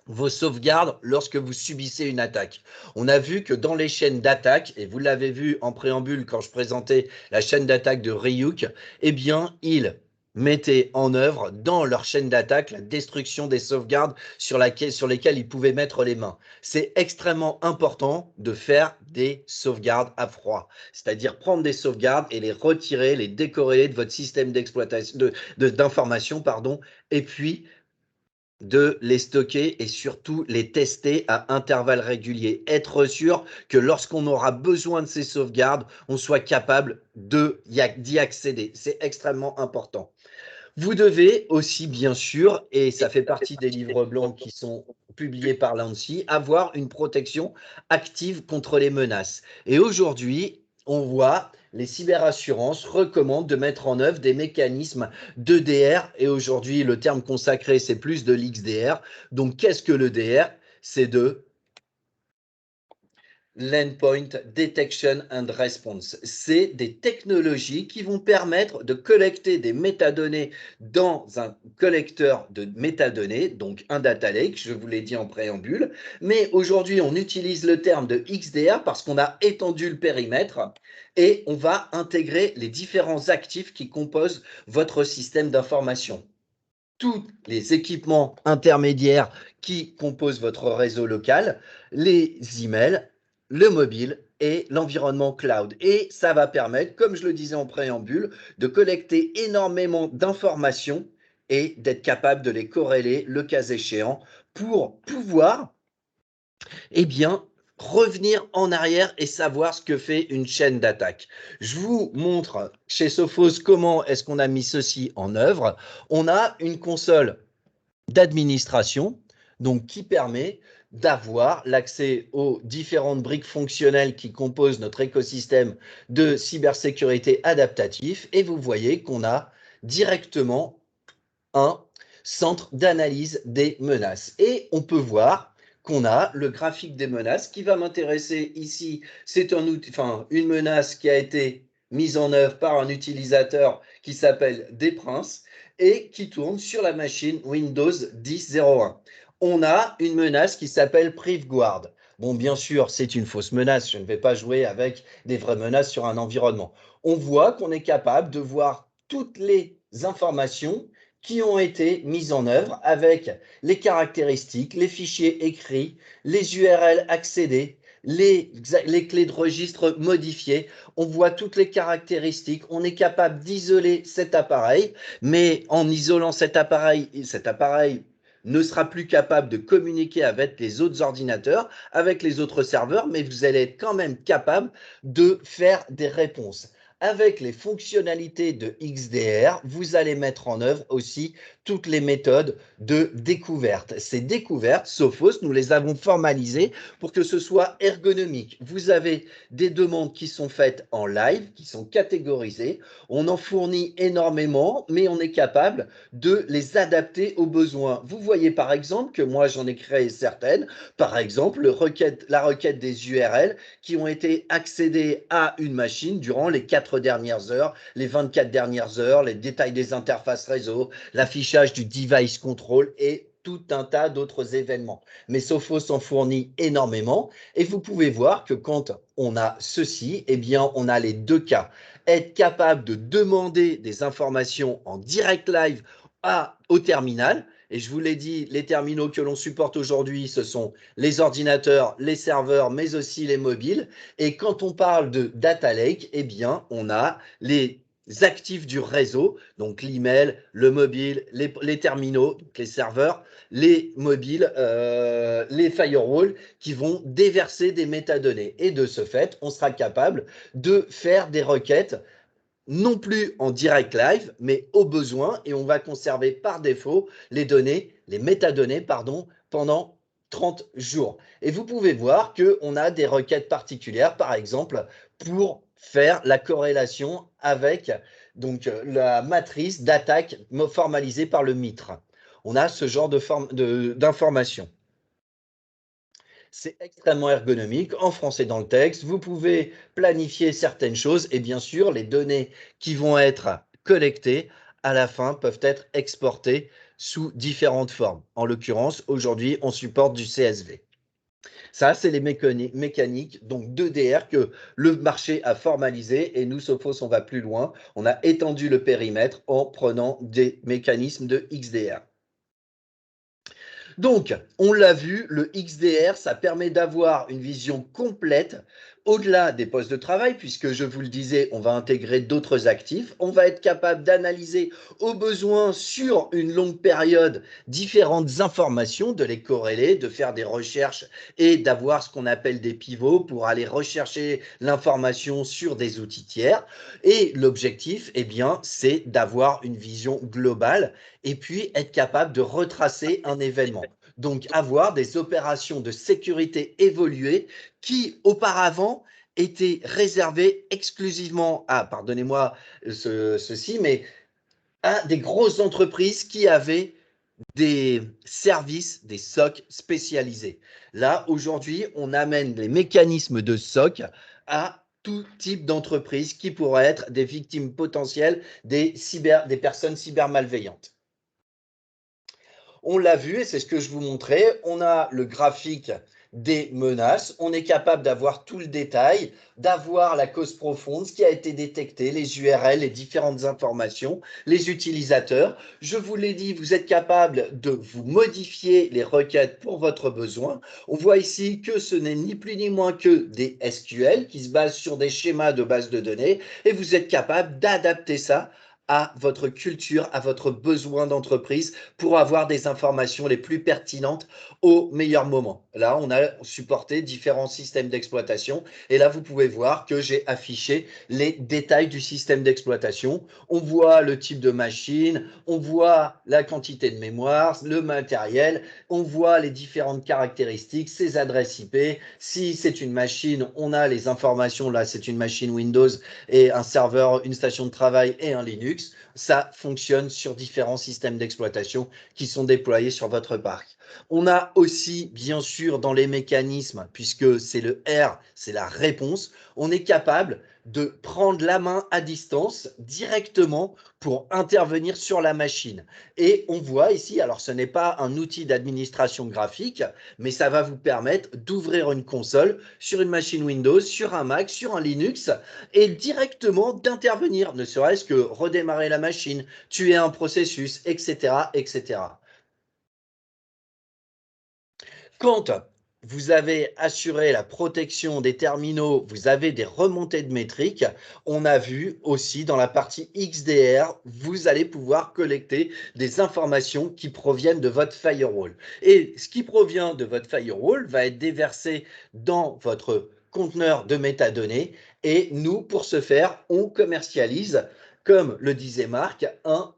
vos sauvegardes lorsque vous subissez une attaque. On a vu que dans les chaînes d'attaque, et vous l'avez vu en préambule quand je présentais la chaîne d'attaque de Ryuk, eh bien, ils mettaient en œuvre dans leur chaîne d'attaque la destruction des sauvegardes sur lesquelles ils pouvaient mettre les mains. C'est extrêmement important de faire des sauvegardes à froid, c'est-à-dire prendre des sauvegardes et les retirer, les décorréler de votre système d'exploitation, d'information, et puis de les stocker et surtout les tester à intervalles réguliers. Être sûr que lorsqu'on aura besoin de ces sauvegardes, on soit capable d'y accéder. C'est extrêmement important. Vous devez aussi, bien sûr, et ça fait partie des livres blancs qui sont publiés par l'ANSSI, avoir une protection active contre les menaces. Et aujourd'hui, on voit les cyberassurances recommandent de mettre en œuvre des mécanismes d'EDR. Et aujourd'hui, le terme consacré, c'est plus de l'XDR. Donc, qu'est-ce que l'EDR? C'est de l'Endpoint Detection and Response. C'est des technologies qui vont permettre de collecter des métadonnées dans un collecteur de métadonnées, donc un data lake, je vous l'ai dit en préambule. Mais aujourd'hui, on utilise le terme de XDR parce qu'on a étendu le périmètre et on va intégrer les différents actifs qui composent votre système d'information. Tous les équipements intermédiaires qui composent votre réseau local, les emails, le mobile et l'environnement cloud. Et ça va permettre, comme je le disais en préambule, de collecter énormément d'informations et d'être capable de les corréler le cas échéant pour pouvoir, eh bien, revenir en arrière et savoir ce que fait une chaîne d'attaque. Je vous montre chez Sophos comment est-ce qu'on a mis ceci en œuvre. On a une console d'administration, donc qui permet d'avoir l'accès aux différentes briques fonctionnelles qui composent notre écosystème de cybersécurité adaptatif. Et vous voyez qu'on a directement un centre d'analyse des menaces. Et on peut voir qu'on a le graphique des menaces qui va m'intéresser ici. C'est une menace qui a été mise en œuvre par un utilisateur qui s'appelle Desprince et qui tourne sur la machine Windows 10.01. On a une menace qui s'appelle PrivGuard. Bon, bien sûr, c'est une fausse menace. Je ne vais pas jouer avec des vraies menaces sur un environnement. On voit qu'on est capable de voir toutes les informations qui ont été mises en œuvre avec les caractéristiques, les fichiers écrits, les URL accédés, les clés de registre modifiées. On voit toutes les caractéristiques. On est capable d'isoler cet appareil, mais en isolant cet appareil ne sera plus capable de communiquer avec les autres ordinateurs, avec les autres serveurs, mais vous allez être quand même capable de faire des réponses. avec les fonctionnalités de XDR, vous allez mettre en œuvre aussi toutes les méthodes de découverte. Ces découvertes, Sophos, nous les avons formalisées pour que ce soit ergonomique. Vous avez des demandes qui sont faites en live, qui sont catégorisées. On en fournit énormément, mais on est capable de les adapter aux besoins. Vous voyez par exemple que moi, j'en ai créé certaines. Par exemple, la requête des URL qui ont été accédées à une machine durant les 4 dernières heures, les 24 dernières heures, les détails des interfaces réseau, l'affichage du device control et tout un tas d'autres événements. Mais Sophos en fournit énormément et vous pouvez voir que quand on a ceci, eh bien, on a les deux cas. Être capable de demander des informations en direct live au terminal. Et je vous l'ai dit, les terminaux que l'on supporte aujourd'hui, ce sont les ordinateurs, les serveurs, mais aussi les mobiles. Et quand on parle de data lake, eh bien, on a les actifs du réseau, donc l'email, le mobile, les terminaux, donc les serveurs, les mobiles, les firewalls qui vont déverser des métadonnées. Et de ce fait, on sera capable de faire des requêtes non plus en direct live, mais au besoin, et on va conserver par défaut les données, les métadonnées, pardon, pendant 30 jours. Et vous pouvez voir qu'on a des requêtes particulières, par exemple, pour faire la corrélation avec donc, la matrice d'attaque formalisée par le MITRE. On a ce genre d'informations. C'est extrêmement ergonomique, en français dans le texte. Vous pouvez planifier certaines choses et bien sûr, les données qui vont être collectées à la fin peuvent être exportées sous différentes formes. En l'occurrence, aujourd'hui, on supporte du CSV. Ça, c'est les mécaniques donc d'EDR que le marché a formalisé et nous, Sophos, on va plus loin. On a étendu le périmètre en prenant des mécanismes de XDR. Donc, on l'a vu, le XDR, ça permet d'avoir une vision complète au-delà des postes de travail, puisque je vous le disais, on va intégrer d'autres actifs. On va être capable d'analyser au besoin sur une longue période différentes informations, de les corréler, de faire des recherches et d'avoir ce qu'on appelle des pivots pour aller rechercher l'information sur des outils tiers. Et l'objectif, eh bien, c'est d'avoir une vision globale et puis être capable de retracer un événement. Donc, avoir des opérations de sécurité évoluées qui, auparavant, étaient réservées exclusivement à, pardonnez-moi ceci, mais à des grosses entreprises qui avaient des services, des SOC spécialisés. Là, aujourd'hui, on amène les mécanismes de SOC à tout type d'entreprise qui pourraient être des victimes potentielles des personnes cybermalveillantes. On l'a vu et c'est ce que je vous montrais. On a le graphique des menaces. On est capable d'avoir tout le détail, d'avoir la cause profonde, ce qui a été détecté, les URL, les différentes informations, les utilisateurs. Je vous l'ai dit, vous êtes capable de vous modifier les requêtes pour votre besoin. On voit ici que ce n'est ni plus ni moins que des SQL qui se basent sur des schémas de base de données et vous êtes capable d'adapter ça à votre culture, à votre besoin d'entreprise pour avoir des informations les plus pertinentes au meilleur moment. Là, on a supporté différents systèmes d'exploitation et là, vous pouvez voir que j'ai affiché les détails du système d'exploitation. On voit le type de machine, on voit la quantité de mémoire, le matériel, on voit les différentes caractéristiques, ses adresses IP. Si c'est une machine, on a les informations. Là, c'est une machine Windows et un serveur, une station de travail et un Linux. Ça fonctionne sur différents systèmes d'exploitation qui sont déployés sur votre parc. On a aussi, bien sûr, dans les mécanismes, puisque c'est le R, c'est la réponse, on est capable de prendre la main à distance directement pour intervenir sur la machine. Et on voit ici, alors ce n'est pas un outil d'administration graphique, mais ça va vous permettre d'ouvrir une console sur une machine Windows, sur un Mac, sur un Linux, et directement d'intervenir, ne serait-ce que redémarrer la machine, tuer un processus, etc., etc. Quand vous avez assuré la protection des terminaux, vous avez des remontées de métriques. On a vu aussi dans la partie XDR, vous allez pouvoir collecter des informations qui proviennent de votre firewall. Et ce qui provient de votre firewall va être déversé dans votre conteneur de métadonnées Et nous, pour ce faire, on commercialise, comme le disait Marc, un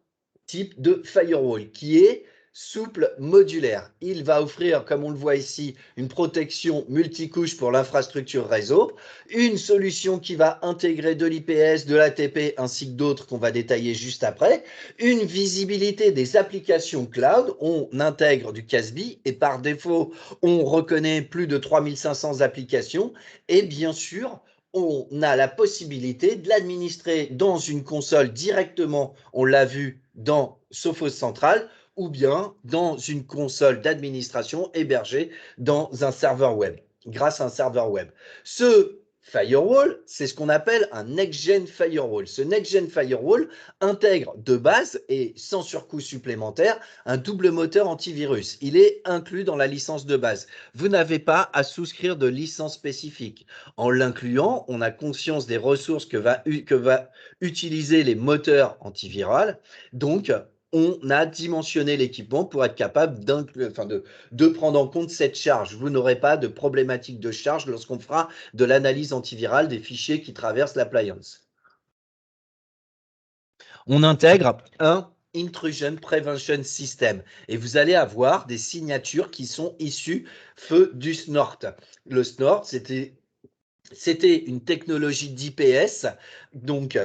type de firewall qui est souple, modulaire. Il va offrir, comme on le voit ici, une protection multicouche pour l'infrastructure réseau, une solution qui va intégrer de l'IPS, de l'ATP ainsi que d'autres qu'on va détailler juste après, une visibilité des applications cloud, on intègre du CASB et par défaut, on reconnaît plus de 3500 applications et bien sûr, on a la possibilité de l'administrer dans une console directement, on l'a vu dans Sophos Central, ou bien dans une console d'administration hébergée dans un serveur web, grâce à un serveur web. Ce firewall, c'est ce qu'on appelle un next-gen firewall. Ce next-gen firewall intègre de base et sans surcoût supplémentaire un double moteur antivirus. Il est inclus dans la licence de base. Vous n'avez pas à souscrire de licence spécifique. En l'incluant, on a conscience des ressources que va utiliser les moteurs antivirales. Donc, on a dimensionné l'équipement pour être capable de prendre en compte cette charge. Vous n'aurez pas de problématique de charge lorsqu'on fera de l'analyse antivirale des fichiers qui traversent l'appliance. On intègre un Intrusion Prevention System et vous allez avoir des signatures qui sont issues feu du Snort. Le Snort, c'était une technologie d'IPS, donc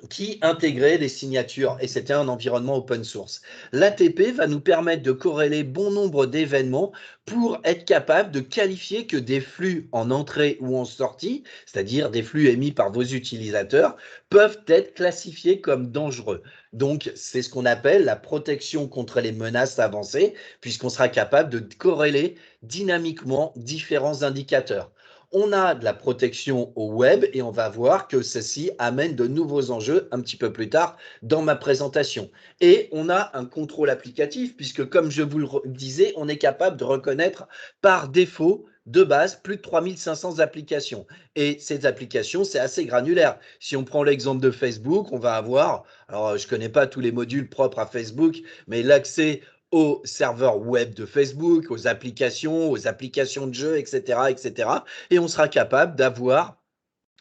qui intégrait des signatures et c'était un environnement open source. L'ATP va nous permettre de corréler bon nombre d'événements pour être capable de qualifier que des flux en entrée ou en sortie, c'est-à-dire des flux émis par vos utilisateurs, peuvent être classifiés comme dangereux. Donc, c'est ce qu'on appelle la protection contre les menaces avancées, puisqu'on sera capable de corréler dynamiquement différents indicateurs. On a de la protection au web et on va voir que ceci amène de nouveaux enjeux un petit peu plus tard dans ma présentation. Et on a un contrôle applicatif puisque, comme je vous le disais, on est capable de reconnaître par défaut de base plus de 3500 applications. Et ces applications, c'est assez granulaire. Si on prend l'exemple de Facebook, on va avoir, alors je ne connais pas tous les modules propres à Facebook, mais l'accès aux serveurs web de Facebook, aux applications de jeux, etc., etc. Et on sera capable d'avoir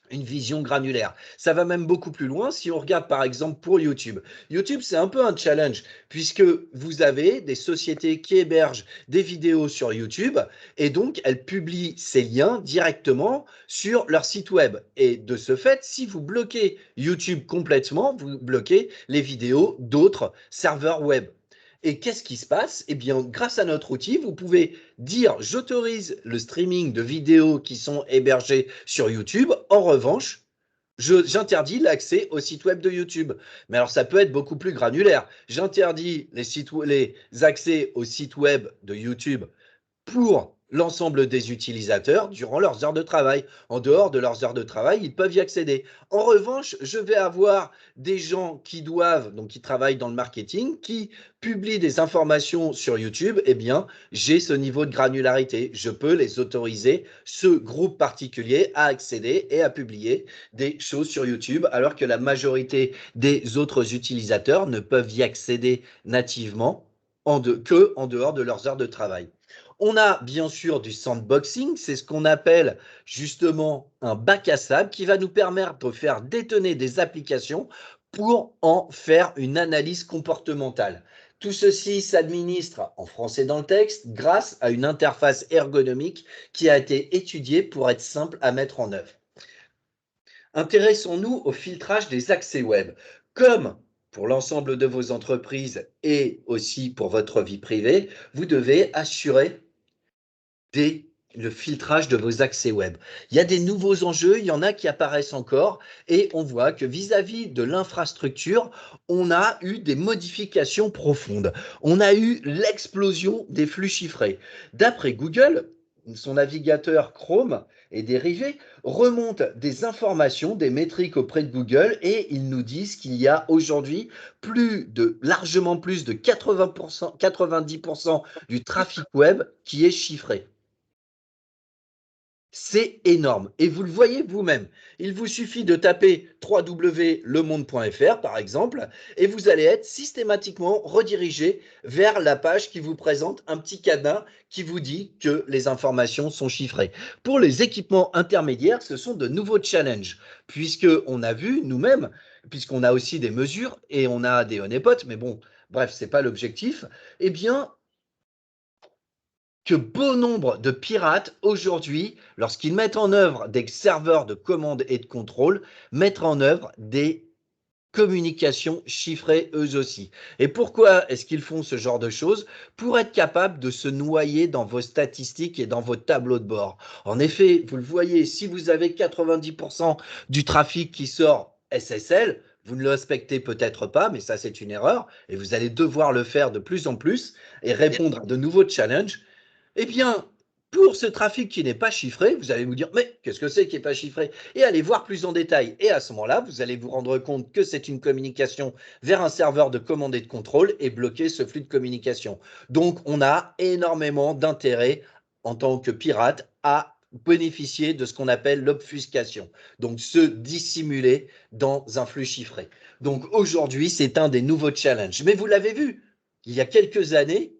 une vision granulaire. Ça va même beaucoup plus loin si on regarde par exemple pour YouTube. YouTube, c'est un peu un challenge puisque vous avez des sociétés qui hébergent des vidéos sur YouTube et donc elles publient ces liens directement sur leur site web. Et de ce fait, si vous bloquez YouTube complètement, vous bloquez les vidéos d'autres serveurs web. Et qu'est-ce qui se passe? Eh bien, grâce à notre outil, vous pouvez dire j'autorise le streaming de vidéos qui sont hébergées sur YouTube. En revanche, j'interdis l'accès au site web de YouTube. Mais alors, ça peut être beaucoup plus granulaire. J'interdis les accès au site web de YouTube pour l'ensemble des utilisateurs durant leurs heures de travail. En dehors de leurs heures de travail, ils peuvent y accéder. En revanche, je vais avoir des gens qui travaillent dans le marketing, qui publient des informations sur YouTube. Eh bien, j'ai ce niveau de granularité. Je peux les autoriser, ce groupe particulier, à accéder et à publier des choses sur YouTube, alors que la majorité des autres utilisateurs ne peuvent y accéder nativement que en dehors de leurs heures de travail. On a bien sûr du sandboxing, c'est ce qu'on appelle justement un bac à sable qui va nous permettre de faire détenir des applications pour en faire une analyse comportementale. Tout ceci s'administre en français dans le texte grâce à une interface ergonomique qui a été étudiée pour être simple à mettre en œuvre. Intéressons-nous au filtrage des accès web. Comme pour l'ensemble de vos entreprises et aussi pour votre vie privée, vous devez assurer le filtrage de vos accès web. Il y a des nouveaux enjeux, il y en a qui apparaissent encore et on voit que vis-à-vis de l'infrastructure, on a eu des modifications profondes. On a eu l'explosion des flux chiffrés. D'après Google, son navigateur Chrome et dérivés remonte des informations, des métriques auprès de Google et ils nous disent qu'il y a aujourd'hui largement plus de 80%, 90% du trafic web qui est chiffré. C'est énorme et vous le voyez vous-même. Il vous suffit de taper www.lemonde.fr par exemple et vous allez être systématiquement redirigé vers la page qui vous présente un petit cadenas qui vous dit que les informations sont chiffrées. Pour les équipements intermédiaires, ce sont de nouveaux challenges puisqu'on a vu nous-mêmes, puisqu'on a aussi des mesures et on a des honeypots, mais bon, bref, ce n'est pas l'objectif, eh bien, que bon nombre de pirates aujourd'hui, lorsqu'ils mettent en œuvre des serveurs de commande et de contrôle, mettent en œuvre des communications chiffrées eux aussi. Et pourquoi est-ce qu'ils font ce genre de choses? Pour être capable de se noyer dans vos statistiques et dans vos tableaux de bord. En effet, vous le voyez, si vous avez 90% du trafic qui sort SSL, vous ne le respectez peut-être pas, mais ça c'est une erreur, et vous allez devoir le faire de plus en plus et répondre à de nouveaux challenges. Eh bien, pour ce trafic qui n'est pas chiffré, vous allez vous dire, mais qu'est-ce que c'est qui n'est pas chiffré? Et allez voir plus en détail. Et à ce moment-là, vous allez vous rendre compte que c'est une communication vers un serveur de commande et de contrôle et bloquer ce flux de communication. Donc, on a énormément d'intérêt en tant que pirate à bénéficier de ce qu'on appelle l'obfuscation, donc se dissimuler dans un flux chiffré. Donc aujourd'hui, c'est un des nouveaux challenges. Mais vous l'avez vu, il y a quelques années,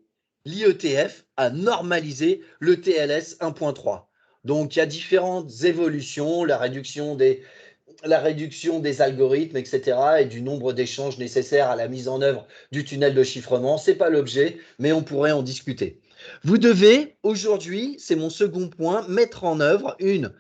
l'IETF a normalisé le TLS 1.3. Donc, il y a différentes évolutions, la réduction des algorithmes, etc., et du nombre d'échanges nécessaires à la mise en œuvre du tunnel de chiffrement. Ce n'est pas l'objet, mais on pourrait en discuter. Vous devez, aujourd'hui, c'est mon second point, mettre en œuvre une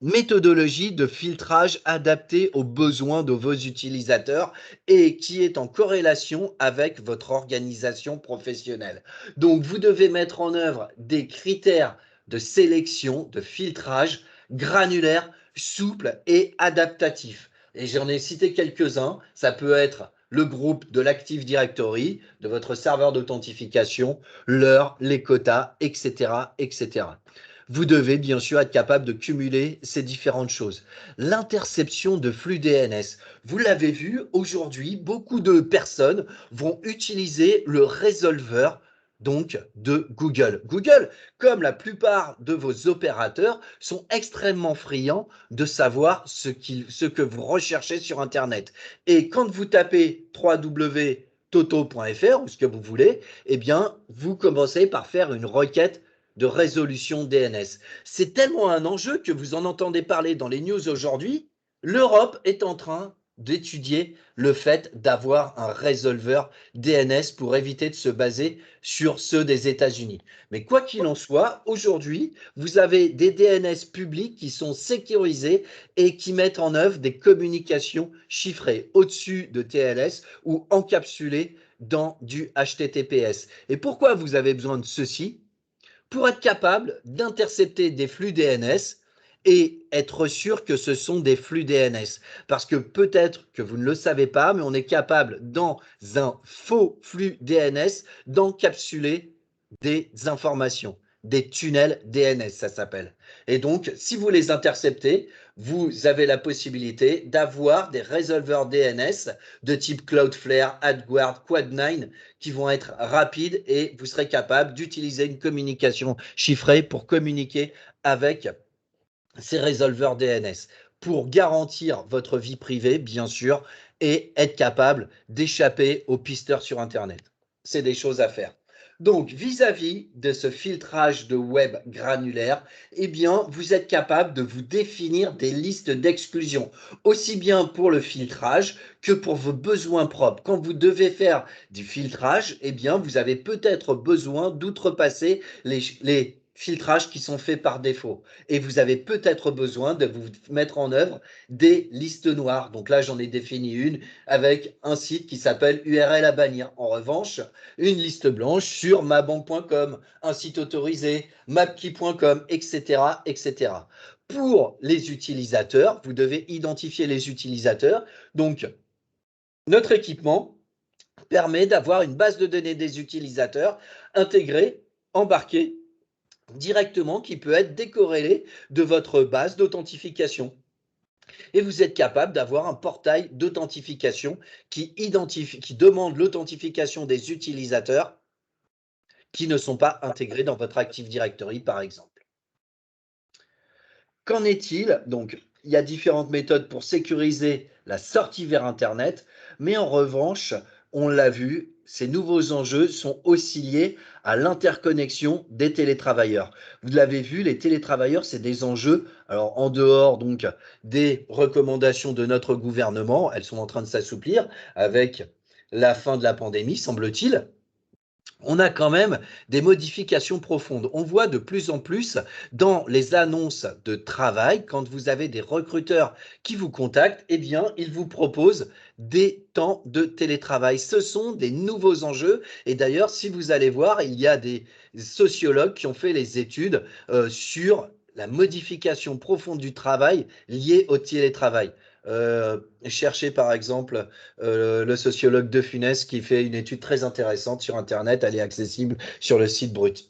méthodologie de filtrage adaptée aux besoins de vos utilisateurs et qui est en corrélation avec votre organisation professionnelle. Donc, vous devez mettre en œuvre des critères de sélection, de filtrage granulaires, souples et adaptatifs. Et j'en ai cité quelques-uns. Ça peut être le groupe de l'Active Directory, de votre serveur d'authentification, l'heure, les quotas, etc., etc. Vous devez bien sûr être capable de cumuler ces différentes choses. L'interception de flux DNS. Vous l'avez vu, aujourd'hui, beaucoup de personnes vont utiliser le résolveur donc de Google. Google, comme la plupart de vos opérateurs, sont extrêmement friands de savoir ce que vous recherchez sur Internet. Et quand vous tapez www.toto.fr ou ce que vous voulez, eh bien, vous commencez par faire une requête de résolution DNS. C'est tellement un enjeu que vous en entendez parler dans les news aujourd'hui. L'Europe est en train d'étudier le fait d'avoir un résolveur DNS pour éviter de se baser sur ceux des États-Unis. Mais quoi qu'il en soit, aujourd'hui, vous avez des DNS publics qui sont sécurisés et qui mettent en œuvre des communications chiffrées au-dessus de TLS ou encapsulées dans du HTTPS. Et pourquoi vous avez besoin de ceci? Pour être capable d'intercepter des flux DNS et être sûr que ce sont des flux DNS. Parce que peut-être que vous ne le savez pas, mais on est capable, dans un faux flux DNS, d'encapsuler des informations, des tunnels DNS, ça s'appelle. Et donc, si vous les interceptez, vous avez la possibilité d'avoir des résolveurs DNS de type Cloudflare, AdGuard, Quad9 qui vont être rapides et vous serez capable d'utiliser une communication chiffrée pour communiquer avec ces résolveurs DNS pour garantir votre vie privée, bien sûr, et être capable d'échapper aux pisteurs sur Internet. C'est des choses à faire. Donc, vis-à-vis de ce filtrage de web granulaire, eh bien, vous êtes capable de vous définir des listes d'exclusion, aussi bien pour le filtrage que pour vos besoins propres. Quand vous devez faire du filtrage, eh bien, vous avez peut-être besoin d'outrepasser les filtrages qui sont faits par défaut. Et vous avez peut-être besoin de vous mettre en œuvre des listes noires. Donc là, j'en ai défini une avec un site qui s'appelle URL à bannir. En revanche, une liste blanche sur mabank.com, un site autorisé, mapkey.com, etc., etc. Pour les utilisateurs, vous devez identifier les utilisateurs. Donc, notre équipement permet d'avoir une base de données des utilisateurs intégrée, embarquée directement, qui peut être décorrélée de votre base d'authentification. Et vous êtes capable d'avoir un portail d'authentification qui demande l'authentification des utilisateurs qui ne sont pas intégrés dans votre Active Directory, par exemple. Qu'en est-il? Donc, il y a différentes méthodes pour sécuriser la sortie vers Internet, mais en revanche, on l'a vu, ces nouveaux enjeux sont aussi liés à l'interconnexion des télétravailleurs. Vous l'avez vu, les télétravailleurs, c'est des enjeux, alors en dehors donc des recommandations de notre gouvernement, elles sont en train de s'assouplir avec la fin de la pandémie, semble-t-il. On a quand même des modifications profondes. On voit de plus en plus dans les annonces de travail, quand vous avez des recruteurs qui vous contactent, eh bien, ils vous proposent des temps de télétravail. Ce sont des nouveaux enjeux. Et d'ailleurs, si vous allez voir, il y a des sociologues qui ont fait les études sur la modification profonde du travail liée au télétravail. Cherchez par exemple le sociologue De Funès qui fait une étude très intéressante sur Internet, elle est accessible sur le site Brut.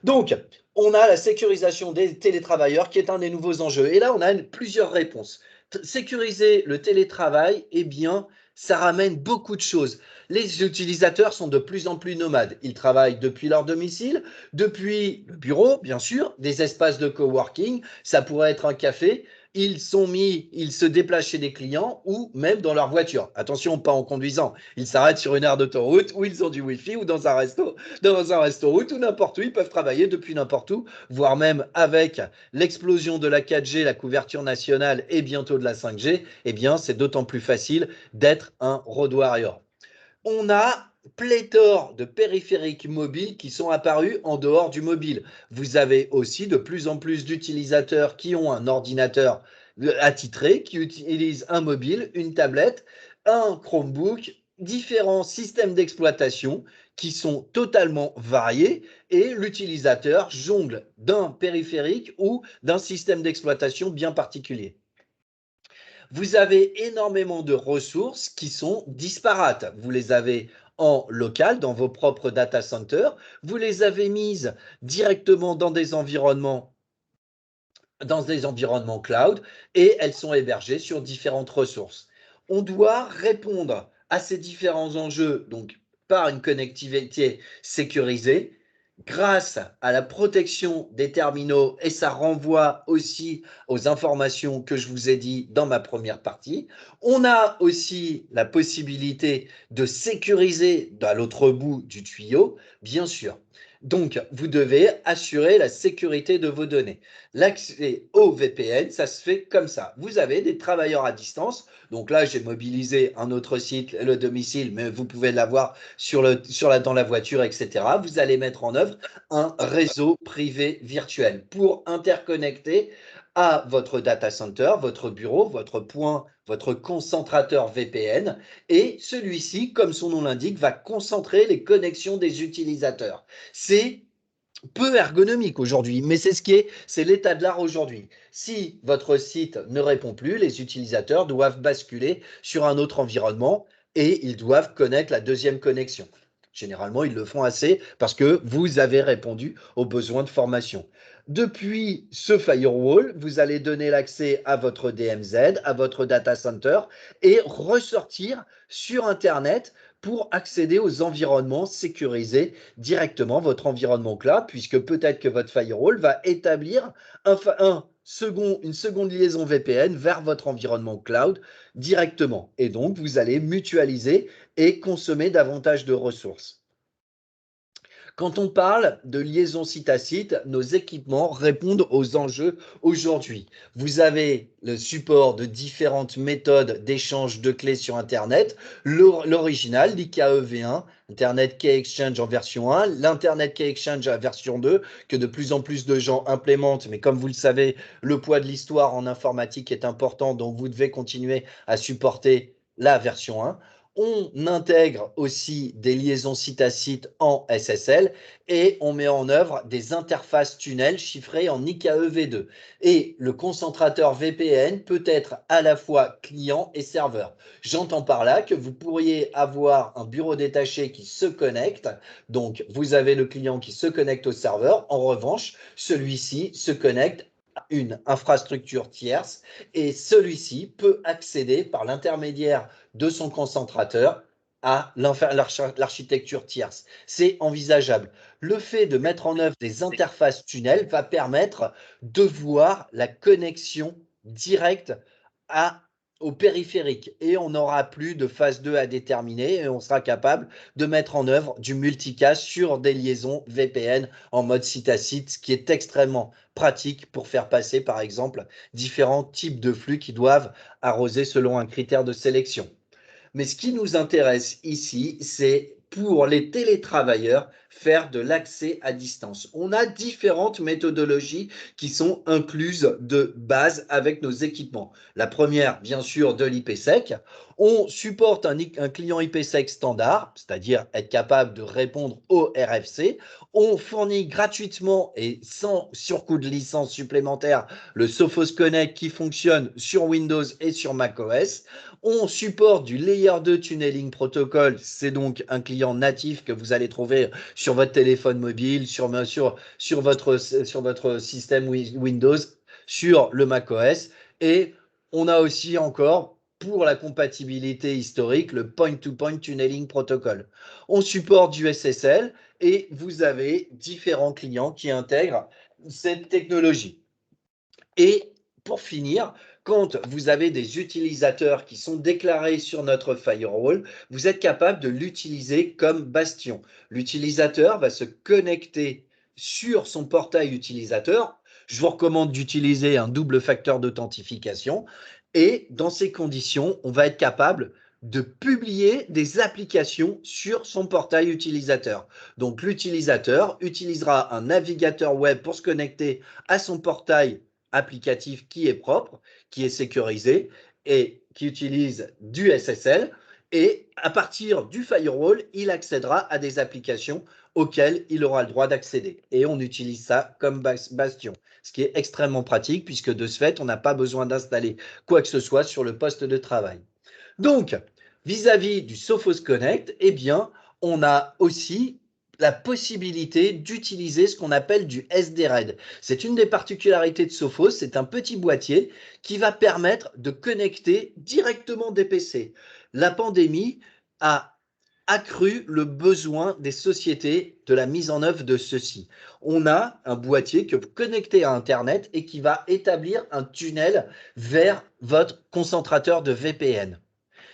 Donc, on a la sécurisation des télétravailleurs qui est un des nouveaux enjeux. Et là, on a plusieurs réponses. Sécuriser le télétravail, eh bien, ça ramène beaucoup de choses. Les utilisateurs sont de plus en plus nomades. Ils travaillent depuis leur domicile, depuis le bureau, bien sûr, des espaces de coworking. Ça pourrait être un café. Ils se déplacent chez des clients ou même dans leur voiture. Attention, pas en conduisant. Ils s'arrêtent sur une aire d'autoroute où ils ont du Wi-Fi ou dans un restaurant ou n'importe où. Ils peuvent travailler depuis n'importe où, voire même avec l'explosion de la 4G, la couverture nationale et bientôt de la 5G. Eh bien, c'est d'autant plus facile d'être un road warrior. On a pléthore de périphériques mobiles qui sont apparus en dehors du mobile. Vous avez aussi de plus en plus d'utilisateurs qui ont un ordinateur attitré, qui utilisent un mobile, une tablette, un Chromebook, différents systèmes d'exploitation qui sont totalement variés et l'utilisateur jongle d'un périphérique ou d'un système d'exploitation bien particulier. Vous avez énormément de ressources qui sont disparates. Vous les avez en local, dans vos propres data centers. Vous les avez mises directement dans des environnements cloud et elles sont hébergées sur différentes ressources. On doit répondre à ces différents enjeux donc par une connectivité sécurisée grâce à la protection des terminaux et ça renvoie aussi aux informations que je vous ai dit dans ma première partie. On a aussi la possibilité de sécuriser à l'autre bout du tuyau, bien sûr. Donc, vous devez assurer la sécurité de vos données. L'accès au VPN, ça se fait comme ça. Vous avez des travailleurs à distance. Donc là, j'ai mobilisé un autre site, le domicile, mais vous pouvez l'avoir dans la voiture, etc. Vous allez mettre en œuvre un réseau privé virtuel pour interconnecter à votre data center, votre bureau, votre point, votre concentrateur VPN. Et celui-ci, comme son nom l'indique, va concentrer les connexions des utilisateurs. C'est peu ergonomique aujourd'hui, mais c'est l'état de l'art aujourd'hui. Si votre site ne répond plus, les utilisateurs doivent basculer sur un autre environnement et ils doivent connaître la deuxième connexion. Généralement, ils le font assez parce que vous avez répondu aux besoins de formation. Depuis ce firewall, vous allez donner l'accès à votre DMZ, à votre data center et ressortir sur Internet pour accéder aux environnements sécurisés directement, votre environnement cloud, puisque peut-être que votre firewall va établir une seconde liaison VPN vers votre environnement cloud directement. Et donc, vous allez mutualiser et consommer davantage de ressources. Quand on parle de liaison site à site, nos équipements répondent aux enjeux aujourd'hui. Vous avez le support de différentes méthodes d'échange de clés sur Internet, l'original, l'IKEV1, Internet Key Exchange en version 1, l'Internet Key Exchange en version 2, que de plus en plus de gens implémentent, mais comme vous le savez, le poids de l'histoire en informatique est important, donc vous devez continuer à supporter la version 1. On intègre aussi des liaisons site à site en SSL et on met en œuvre des interfaces tunnels chiffrées en IKEV2. Et le concentrateur VPN peut être à la fois client et serveur. J'entends par là que vous pourriez avoir un bureau détaché qui se connecte. Donc, vous avez le client qui se connecte au serveur. En revanche, celui-ci se connecte une infrastructure tierce et celui-ci peut accéder par l'intermédiaire de son concentrateur à l'architecture tierce. C'est envisageable. Le fait de mettre en œuvre des interfaces tunnels va permettre de voir la connexion directe au périphérique et on n'aura plus de phase 2 à déterminer et on sera capable de mettre en œuvre du multicast sur des liaisons VPN en mode site à site, ce qui est extrêmement pratique pour faire passer par exemple différents types de flux qui doivent arroser selon un critère de sélection. Mais ce qui nous intéresse ici, c'est pour les télétravailleurs, faire de l'accès à distance. On a différentes méthodologies qui sont incluses de base avec nos équipements. La première, bien sûr, de l'IPsec. On supporte un client IPsec standard, c'est-à-dire être capable de répondre au RFC. On fournit gratuitement et sans surcoût de licence supplémentaire le Sophos Connect qui fonctionne sur Windows et sur macOS. On supporte du Layer 2 Tunneling Protocol, c'est donc un client natif que vous allez trouver sur votre téléphone mobile, sur votre système Windows, sur le macOS. Et on a aussi encore, pour la compatibilité historique, le Point-to-Point Tunneling Protocol. On supporte du SSL et vous avez différents clients qui intègrent cette technologie. Et pour finir, quand vous avez des utilisateurs qui sont déclarés sur notre firewall, vous êtes capable de l'utiliser comme bastion. L'utilisateur va se connecter sur son portail utilisateur. Je vous recommande d'utiliser un double facteur d'authentification. Et dans ces conditions, on va être capable de publier des applications sur son portail utilisateur. Donc l'utilisateur utilisera un navigateur web pour se connecter à son portail applicatif qui est propre, qui est sécurisé et qui utilise du SSL. Et à partir du firewall, il accédera à des applications auxquelles il aura le droit d'accéder. Et on utilise ça comme bastion, ce qui est extrêmement pratique puisque de ce fait, on n'a pas besoin d'installer quoi que ce soit sur le poste de travail. Donc, vis-à-vis du Sophos Connect, eh bien, on a aussi la possibilité d'utiliser ce qu'on appelle du SDRED. C'est une des particularités de Sophos, c'est un petit boîtier qui va permettre de connecter directement des PC. La pandémie a accru le besoin des sociétés de la mise en œuvre de ceci. On a un boîtier que vous connectez à Internet et qui va établir un tunnel vers votre concentrateur de VPN.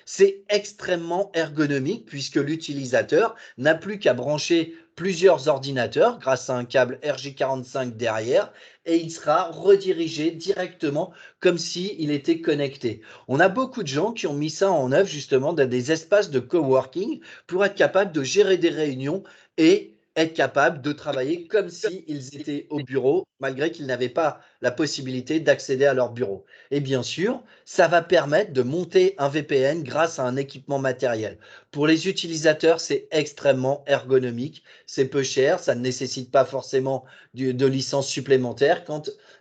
C'est extrêmement ergonomique puisque l'utilisateur n'a plus qu'à brancher plusieurs ordinateurs grâce à un câble RJ45 derrière et il sera redirigé directement comme s'il était connecté. On a beaucoup de gens qui ont mis ça en œuvre justement dans des espaces de coworking pour être capable de gérer des réunions et être capable de travailler comme s'ils étaient au bureau malgré qu'ils n'avaient pas la possibilité d'accéder à leur bureau. Et bien sûr, ça va permettre de monter un VPN grâce à un équipement matériel. Pour les utilisateurs, c'est extrêmement ergonomique, c'est peu cher, ça ne nécessite pas forcément de licence supplémentaire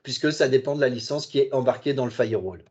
puisque ça dépend de la licence qui est embarquée dans le firewall.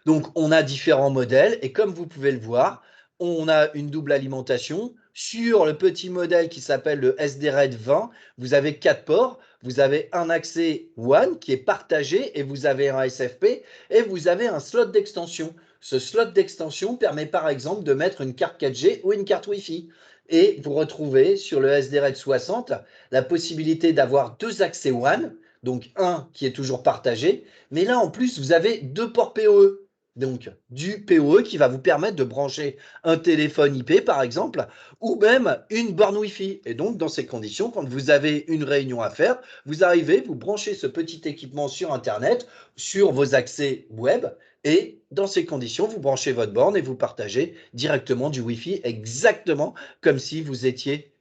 Donc, on a différents modèles et comme vous pouvez le voir, on a une double alimentation. Sur le petit modèle qui s'appelle le SDRED 20, vous avez 4 ports. Vous avez un accès WAN qui est partagé et vous avez un SFP et vous avez un slot d'extension. Ce slot d'extension permet par exemple de mettre une carte 4G ou une carte Wi-Fi. Et vous retrouvez sur le SDRED 60 la possibilité d'avoir 2 accès WAN, donc un qui est toujours partagé, mais là en plus vous avez 2 ports PoE. Donc, du PoE qui va vous permettre de brancher un téléphone IP, par exemple, ou même une borne Wi-Fi. Et donc, dans ces conditions, quand vous avez une réunion à faire, vous arrivez, vous branchez ce petit équipement sur Internet, sur vos accès web, et dans ces conditions, vous branchez votre borne et vous partagez directement du Wi-Fi, exactement comme si vous étiez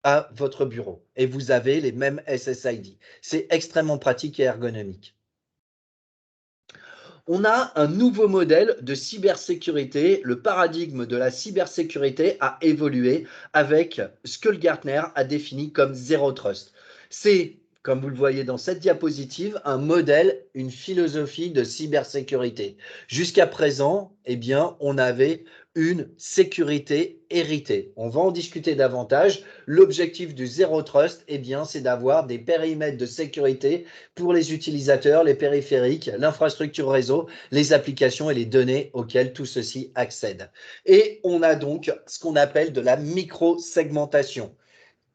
à votre bureau. Et vous avez les mêmes SSID. C'est extrêmement pratique et ergonomique. On a un nouveau modèle de cybersécurité. Le paradigme de la cybersécurité a évolué avec ce que Gartner a défini comme Zero Trust. C'est comme vous le voyez dans cette diapositive, un modèle, une philosophie de cybersécurité. Jusqu'à présent, eh bien, on avait une sécurité héritée. On va en discuter davantage. L'objectif du Zero Trust, eh bien, c'est d'avoir des périmètres de sécurité pour les utilisateurs, les périphériques, l'infrastructure réseau, les applications et les données auxquelles tout ceci accède. Et on a donc ce qu'on appelle de la micro-segmentation.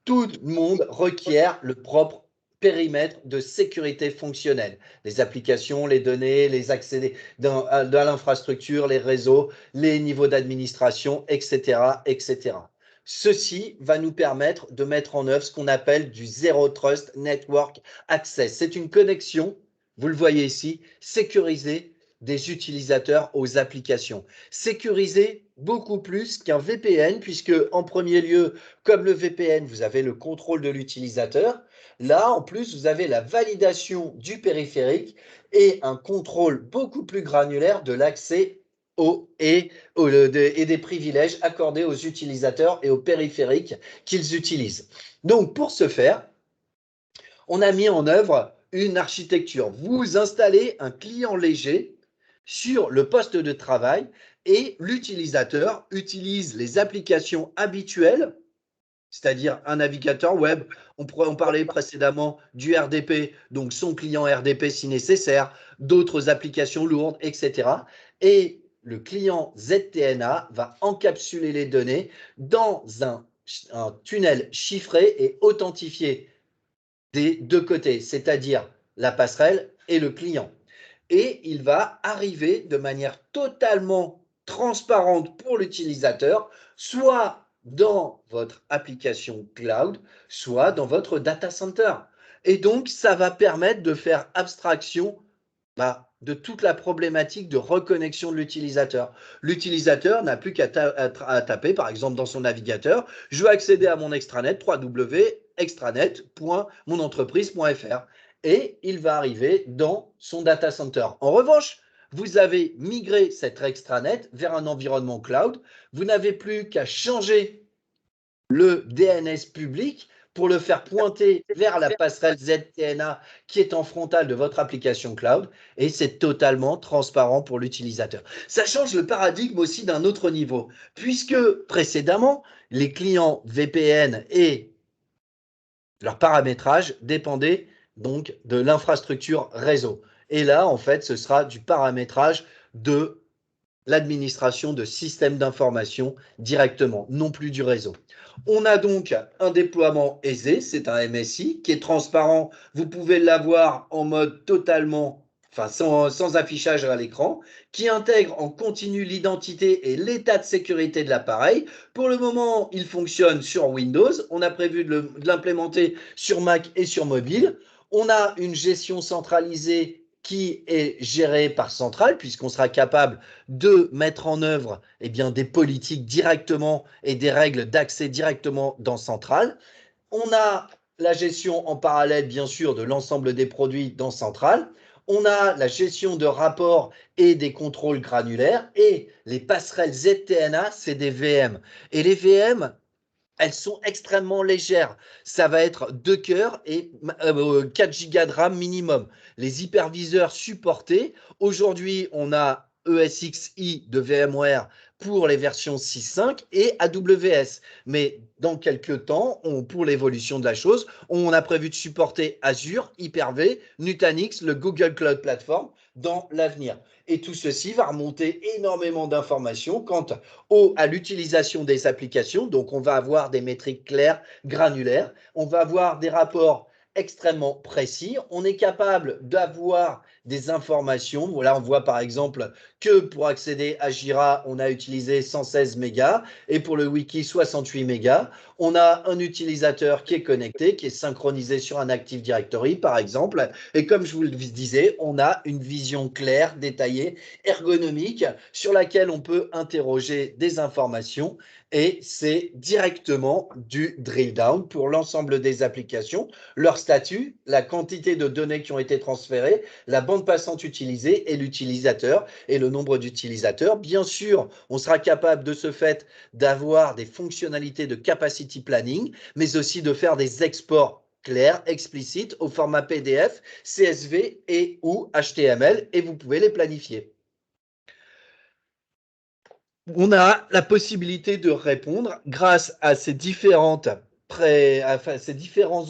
Tout le monde requiert le propre périmètre de sécurité fonctionnelle. Les applications, les données, les accès à l'infrastructure, les réseaux, les niveaux d'administration, etc., etc. Ceci va nous permettre de mettre en œuvre ce qu'on appelle du Zero Trust Network Access. C'est une connexion, vous le voyez ici, sécurisée des utilisateurs aux applications. Sécurisée beaucoup plus qu'un VPN, puisque en premier lieu, comme le VPN, vous avez le contrôle de l'utilisateur. Là, en plus, vous avez la validation du périphérique et un contrôle beaucoup plus granulaire de l'accès et des privilèges accordés aux utilisateurs et aux périphériques qu'ils utilisent. Donc, pour ce faire, on a mis en œuvre une architecture. Vous installez un client léger sur le poste de travail et l'utilisateur utilise les applications habituelles, c'est-à-dire un navigateur web. On parlait précédemment du RDP, donc son client RDP si nécessaire, d'autres applications lourdes, etc. Et le client ZTNA va encapsuler les données dans un tunnel chiffré et authentifié des deux côtés, c'est-à-dire la passerelle et le client. Et il va arriver de manière totalement transparente pour l'utilisateur, soit dans votre application cloud, soit dans votre data center. Et donc, ça va permettre de faire abstraction de toute la problématique de reconnexion de l'utilisateur. L'utilisateur n'a plus qu'à taper, par exemple, dans son navigateur, je veux accéder à mon extranet, www.extranet.monentreprise.fr. Et il va arriver dans son data center. En revanche, vous avez migré cet extranet vers un environnement cloud. Vous n'avez plus qu'à changer le DNS public pour le faire pointer vers la passerelle ZTNA qui est en frontale de votre application cloud, et c'est totalement transparent pour l'utilisateur. Ça change le paradigme aussi d'un autre niveau, puisque précédemment, les clients VPN et leur paramétrage dépendaient donc de l'infrastructure réseau. Et là, en fait, ce sera du paramétrage de l'administration de systèmes d'information directement, non plus du réseau. On a donc un déploiement aisé, c'est un MSI qui est transparent. Vous pouvez l'avoir en mode totalement, sans affichage à l'écran, qui intègre en continu l'identité et l'état de sécurité de l'appareil. Pour le moment, il fonctionne sur Windows. On a prévu de l'implémenter sur Mac et sur mobile. On a une gestion centralisée qui est gérée par Central, puisqu'on sera capable de mettre en œuvre des politiques directement et des règles d'accès directement dans Central. On a la gestion en parallèle, bien sûr, de l'ensemble des produits dans Central. On a la gestion de rapports et des contrôles granulaires. Et les passerelles ZTNA, c'est des VM. Et les VM, elles sont extrêmement légères. Ça va être 2 cœurs et 4 gigas de RAM minimum. Les hyperviseurs supportés, aujourd'hui, on a ESXi de VMware pour les versions 6.5 et AWS. Mais dans quelques temps, pour l'évolution de la chose, on a prévu de supporter Azure, Hyper-V, Nutanix, le Google Cloud Platform dans l'avenir. Et tout ceci va remonter énormément d'informations quant à l'utilisation des applications. Donc, on va avoir des métriques claires, granulaires. On va avoir des rapports extrêmement précis. On est capable d'avoir des informations. Voilà, on voit par exemple que pour accéder à Jira, on a utilisé 116 mégas et pour le wiki, 68 mégas. On a un utilisateur qui est connecté, qui est synchronisé sur un Active Directory, par exemple. Et comme je vous le disais, on a une vision claire, détaillée, ergonomique, sur laquelle on peut interroger des informations. Et c'est directement du drill down pour l'ensemble des applications, leur statut, la quantité de données qui ont été transférées, la bande passante utilisée et l'utilisateur et le nombre d'utilisateurs. Bien sûr, on sera capable de ce fait d'avoir des fonctionnalités de capacity planning, mais aussi de faire des exports clairs, explicites, au format PDF, CSV et ou HTML, et vous pouvez les planifier. On a la possibilité de répondre grâce à ces différents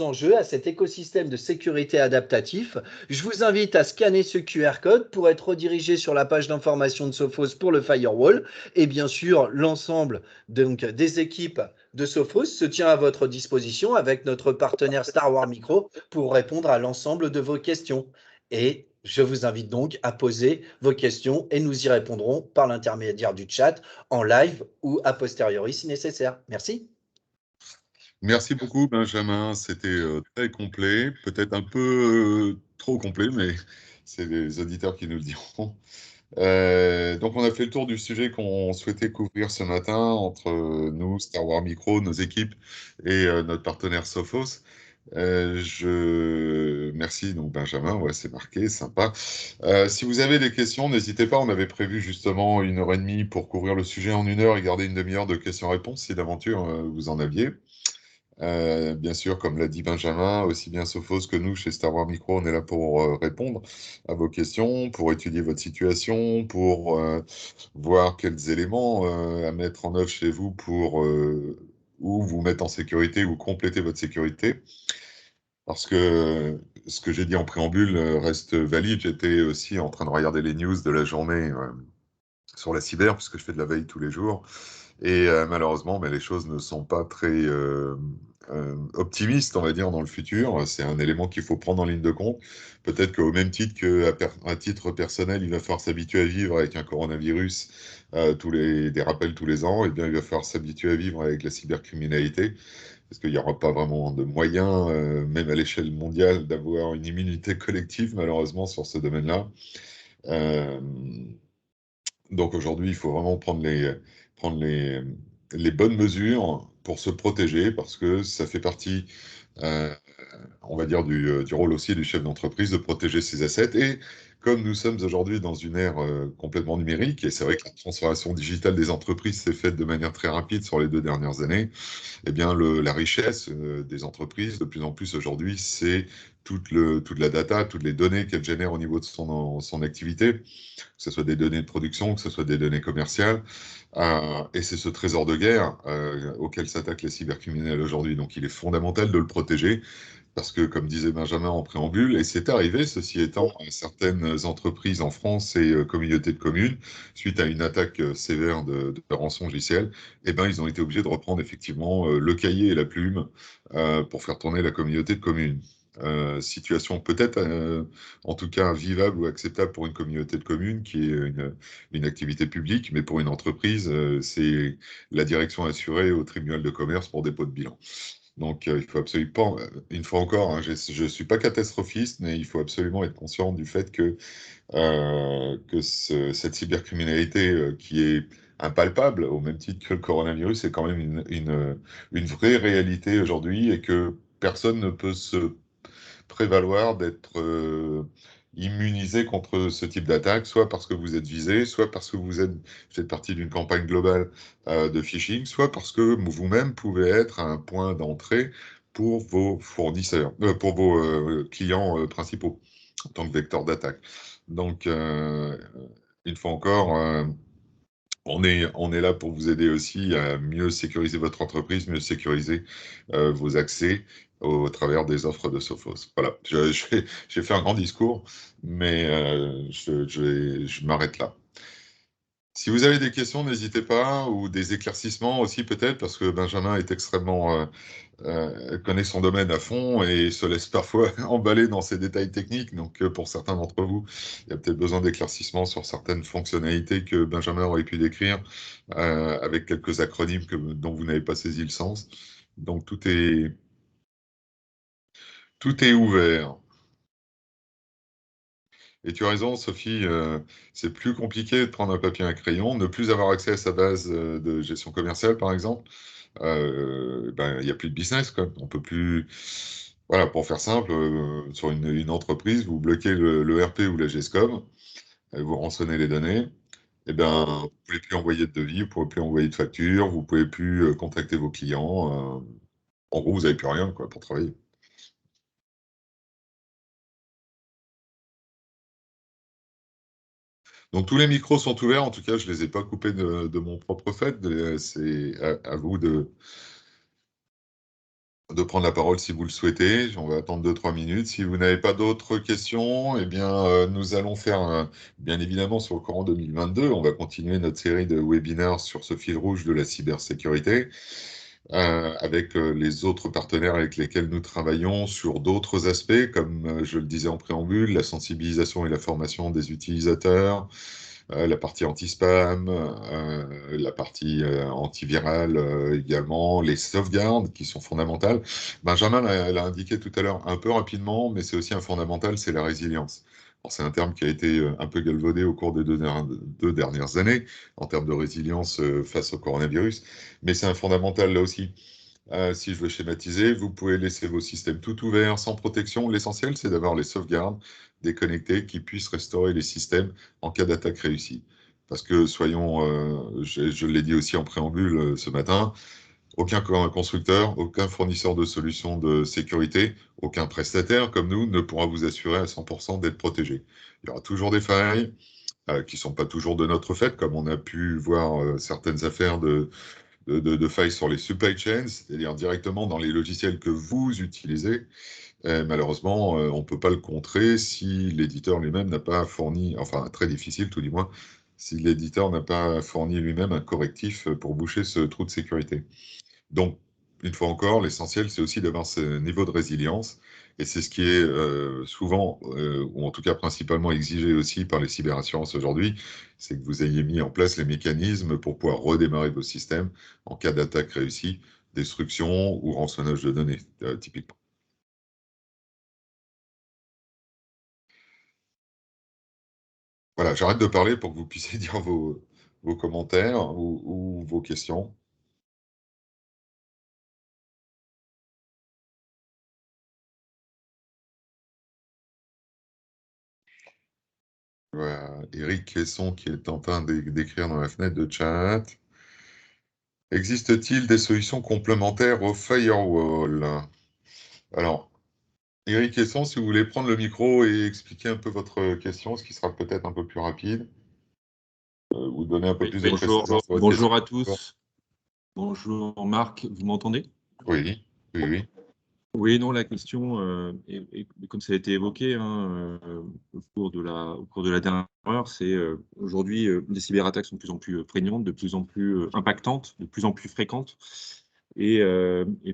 enjeux, à cet écosystème de sécurité adaptatif. Je vous invite à scanner ce QR code pour être redirigé sur la page d'information de Sophos pour le firewall. Et bien sûr, l'ensemble des équipes de Sophos se tient à votre disposition avec notre partenaire Starwar Micro pour répondre à l'ensemble de vos questions. Et je vous invite donc à poser vos questions et nous y répondrons par l'intermédiaire du chat en live ou a posteriori si nécessaire. Merci. Merci beaucoup, Benjamin. C'était très complet, peut-être un peu trop complet, mais c'est les auditeurs qui nous le diront. Donc, on a fait le tour du sujet qu'on souhaitait couvrir ce matin entre nous, Starwar Micro, nos équipes et notre partenaire Sophos. Merci donc Benjamin, ouais, c'est marqué, sympa. Si vous avez des questions, n'hésitez pas, on avait prévu justement 1h30 pour couvrir le sujet en 1 heure et garder une demi-heure de questions-réponses si d'aventure vous en aviez. Bien sûr, comme l'a dit Benjamin, aussi bien Sophos que nous, chez Starwar Micro, on est là pour répondre à vos questions, pour étudier votre situation, pour voir quels éléments à mettre en œuvre chez vous pour ou vous mettre en sécurité ou compléter votre sécurité. Parce que ce que j'ai dit en préambule reste valide. J'étais aussi en train de regarder les news de la journée sur la cyber, puisque je fais de la veille tous les jours. Et malheureusement, mais les choses ne sont pas très optimistes, on va dire, dans le futur. C'est un élément qu'il faut prendre en ligne de compte. Peut-être qu'au même titre qu'à titre personnel, il va falloir s'habituer à vivre avec un coronavirus, des rappels tous les ans, et bien il va falloir s'habituer à vivre avec la cybercriminalité, parce qu'il n'y aura pas vraiment de moyens, même à l'échelle mondiale, d'avoir une immunité collective, malheureusement, sur ce domaine-là. Donc aujourd'hui, il faut vraiment prendre les bonnes mesures pour se protéger, parce que ça fait partie, on va dire, du rôle aussi du chef d'entreprise de protéger ses assets. Et comme nous sommes aujourd'hui dans une ère complètement numérique, et c'est vrai que la transformation digitale des entreprises s'est faite de manière très rapide sur les 2 dernières années, eh bien, la richesse des entreprises, de plus en plus aujourd'hui, c'est toute la data, toutes les données qu'elles génèrent au niveau de son activité, que ce soit des données de production, que ce soit des données commerciales. Et c'est ce trésor de guerre auquel s'attaquent les cybercriminels aujourd'hui. Donc, il est fondamental de le protéger. Parce que, comme disait Benjamin en préambule, et c'est arrivé, ceci étant, à certaines entreprises en France et communautés de communes, suite à une attaque sévère de rançon logiciel, eh ben, ils ont été obligés de reprendre effectivement le cahier et la plume pour faire tourner la communauté de communes. Situation peut-être, en tout cas, vivable ou acceptable pour une communauté de communes qui est une activité publique, mais pour une entreprise, c'est la direction assurée au tribunal de commerce pour dépôt de bilan. Donc, il faut absolument pas, une fois encore, hein, je ne suis pas catastrophiste, mais il faut absolument être conscient du fait que cette cybercriminalité qui est impalpable, au même titre que le coronavirus, est quand même une vraie réalité aujourd'hui et que personne ne peut se prévaloir d'être immunisé contre ce type d'attaque, soit parce que vous êtes visé, soit parce que vous faites partie d'une campagne globale de phishing, soit parce que vous-même pouvez être un point d'entrée pour vos fournisseurs, pour vos clients principaux, en tant que vecteur d'attaque. Donc, une fois encore, on est là pour vous aider aussi à mieux sécuriser votre entreprise, mieux sécuriser vos accès au travers des offres de Sophos. Voilà, j'ai fait un grand discours, mais je m'arrête là. Si vous avez des questions, n'hésitez pas, ou des éclaircissements aussi peut-être, parce que Benjamin est extrêmement connaît son domaine à fond et se laisse parfois emballer dans ses détails techniques. Donc, pour certains d'entre vous, il y a peut-être besoin d'éclaircissements sur certaines fonctionnalités que Benjamin aurait pu décrire avec quelques acronymes dont vous n'avez pas saisi le sens. Donc, tout est ouvert. Et tu as raison, Sophie, c'est plus compliqué de prendre un papier et un crayon, ne plus avoir accès à sa base de gestion commerciale, par exemple. Il n'y a plus de business, quoi. On peut plus. Voilà, pour faire simple, sur une entreprise, vous bloquez le RP ou la GESCOM, vous rançonnez les données, et ben, vous ne pouvez plus envoyer de devis, vous ne pouvez plus envoyer de factures, vous ne pouvez plus contacter vos clients. En gros, vous n'avez plus rien, quoi, pour travailler. Donc tous les micros sont ouverts, en tout cas je ne les ai pas coupés de mon propre fait. C'est à vous de prendre la parole si vous le souhaitez. On va attendre 2-3 minutes. Si vous n'avez pas d'autres questions, eh bien, nous allons faire, bien évidemment, sur le courant 2022, on va continuer notre série de webinaires sur ce fil rouge de la cybersécurité, avec les autres partenaires avec lesquels nous travaillons sur d'autres aspects, comme je le disais en préambule, la sensibilisation et la formation des utilisateurs, la partie anti-spam, la partie antivirale également, les sauvegardes qui sont fondamentales. Benjamin l'a indiqué tout à l'heure un peu rapidement, mais c'est aussi un fondamental, c'est la résilience. C'est un terme qui a été un peu galvaudé au cours des deux dernières années en termes de résilience face au coronavirus, mais c'est un fondamental là aussi. Si je veux schématiser, vous pouvez laisser vos systèmes tout ouverts, sans protection. L'essentiel, c'est d'avoir les sauvegardes déconnectées qui puissent restaurer les systèmes en cas d'attaque réussie. Parce que, je l'ai dit aussi en préambule ce matin, aucun constructeur, aucun fournisseur de solutions de sécurité, aucun prestataire comme nous ne pourra vous assurer à 100% d'être protégé. Il y aura toujours des failles qui ne sont pas toujours de notre fait, comme on a pu voir certaines affaires de failles sur les supply chains, c'est-à-dire directement dans les logiciels que vous utilisez. Malheureusement, on ne peut pas le contrer si l'éditeur lui-même n'a pas fourni, enfin très difficile tout du moins, si l'éditeur n'a pas fourni lui-même un correctif pour boucher ce trou de sécurité. Donc, une fois encore, l'essentiel, c'est aussi d'avoir ce niveau de résilience. Et c'est ce qui est souvent, ou en tout cas principalement exigé aussi par les cyberassurances aujourd'hui, c'est que vous ayez mis en place les mécanismes pour pouvoir redémarrer vos systèmes en cas d'attaque réussie, destruction ou rançonnage de données, typiquement. Voilà, j'arrête de parler pour que vous puissiez dire vos commentaires ou vos questions. Voilà, Eric Quesson qui est en train d'écrire dans la fenêtre de chat. Existe-t-il des solutions complémentaires au firewall? Alors, Eric Quesson, si vous voulez prendre le micro et expliquer un peu votre question, ce qui sera peut-être un peu plus rapide, ou donner un peu plus de précision sur votre bonjour question. À tous. Bonjour Marc, vous m'entendez? Oui, oui, oui. Oui, non, la question, comme ça a été évoqué au cours de la dernière heure, c'est aujourd'hui, les cyberattaques sont de plus en plus prégnantes, de plus en plus impactantes, de plus en plus fréquentes. Et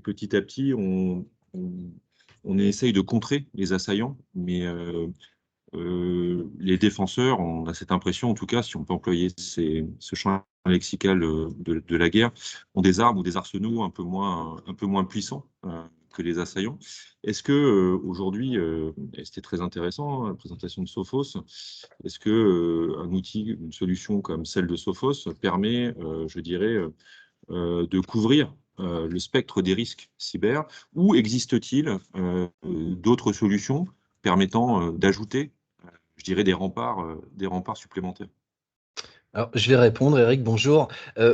petit à petit, on essaye de contrer les assaillants, mais les défenseurs, on a cette impression, en tout cas, si on peut employer ce champ lexical de la guerre, ont des armes ou des arsenaux un peu moins puissants que les assaillants. Est-ce que aujourd'hui, et c'était très intéressant, la présentation de Sophos, est-ce que un outil, une solution comme celle de Sophos permet, je dirais, de couvrir le spectre des risques cyber, ou existe-t-il d'autres solutions permettant d'ajouter, je dirais, des remparts supplémentaires? Alors, je vais répondre, Eric, bonjour.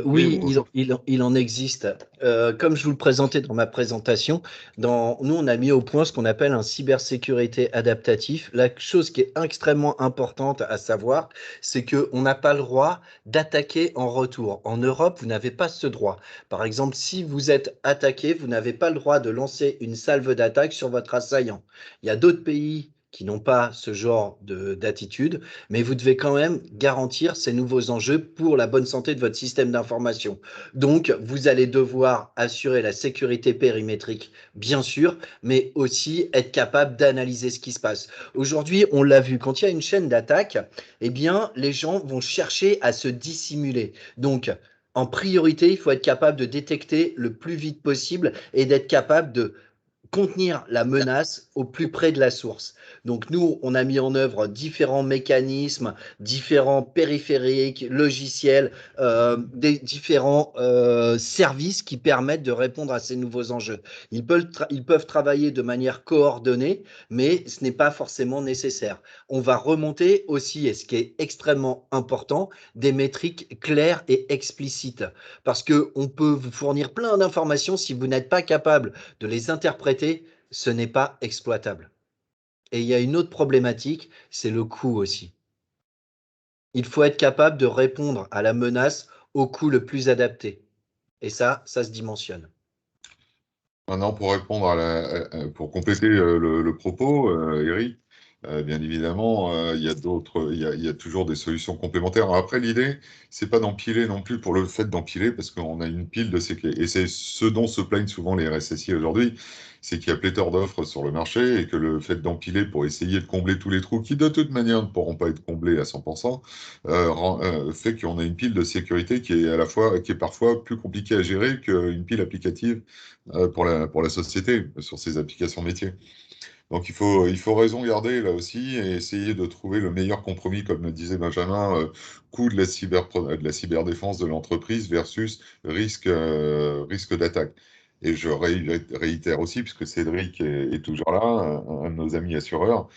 Oui, bonjour. il en existe. Comme je vous le présentais dans ma présentation, nous, on a mis au point ce qu'on appelle un cybersécurité adaptatif. La chose qui est extrêmement importante à savoir, c'est qu'on n'a pas le droit d'attaquer en retour. En Europe, vous n'avez pas ce droit. Par exemple, si vous êtes attaqué, vous n'avez pas le droit de lancer une salve d'attaque sur votre assaillant. Il y a d'autres pays qui n'ont pas ce genre d'attitude, mais vous devez quand même garantir ces nouveaux enjeux pour la bonne santé de votre système d'information. Donc, vous allez devoir assurer la sécurité périmétrique, bien sûr, mais aussi être capable d'analyser ce qui se passe. Aujourd'hui, on l'a vu, quand il y a une chaîne d'attaque, eh bien, les gens vont chercher à se dissimuler. Donc, en priorité, il faut être capable de détecter le plus vite possible et d'être capable de contenir la menace au plus près de la source. Donc nous, on a mis en œuvre différents mécanismes, différents périphériques, logiciels, des différents services qui permettent de répondre à ces nouveaux enjeux. Ils peuvent travailler de manière coordonnée, mais ce n'est pas forcément nécessaire. On va remonter aussi, et ce qui est extrêmement important, des métriques claires et explicites, parce qu'on peut vous fournir plein d'informations si vous n'êtes pas capable de les interpréter, ce n'est pas exploitable. Et il y a une autre problématique, c'est le coût aussi. Il faut être capable de répondre à la menace au coût le plus adapté. Et ça se dimensionne. Maintenant, pour répondre pour compléter le propos, Eric, bien évidemment, il y a toujours des solutions complémentaires. Alors après, l'idée, c'est pas d'empiler non plus pour le fait d'empiler, parce qu'on a une pile de sécurité. Et c'est ce dont se plaignent souvent les RSSI aujourd'hui, c'est qu'il y a pléthore d'offres sur le marché et que le fait d'empiler pour essayer de combler tous les trous, qui de toute manière ne pourront pas être comblés à 100%, fait qu'on a une pile de sécurité qui est parfois plus compliquée à gérer qu'une pile applicative pour la société sur ces applications métiers. Donc il faut raison garder là aussi et essayer de trouver le meilleur compromis, comme le disait Benjamin, coût de la cyberdéfense de l'entreprise versus risque d'attaque. Et je réitère aussi, puisque Cédric est toujours là, un de nos amis assureurs,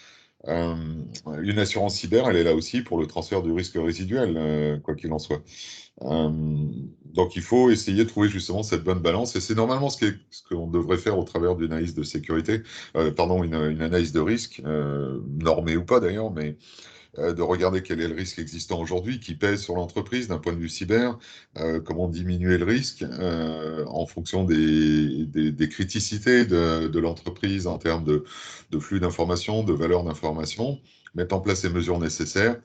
une assurance cyber, elle est là aussi pour le transfert du risque résiduel, quoi qu'il en soit. Donc il faut essayer de trouver justement cette bonne balance, et c'est normalement ce qu'on devrait faire au travers d'une analyse de sécurité, une analyse de risque, normée ou pas d'ailleurs, mais de regarder quel est le risque existant aujourd'hui qui pèse sur l'entreprise d'un point de vue cyber, comment diminuer le risque en fonction des criticités de l'entreprise en termes de flux d'informations, de valeur d'information, mettre en place les mesures nécessaires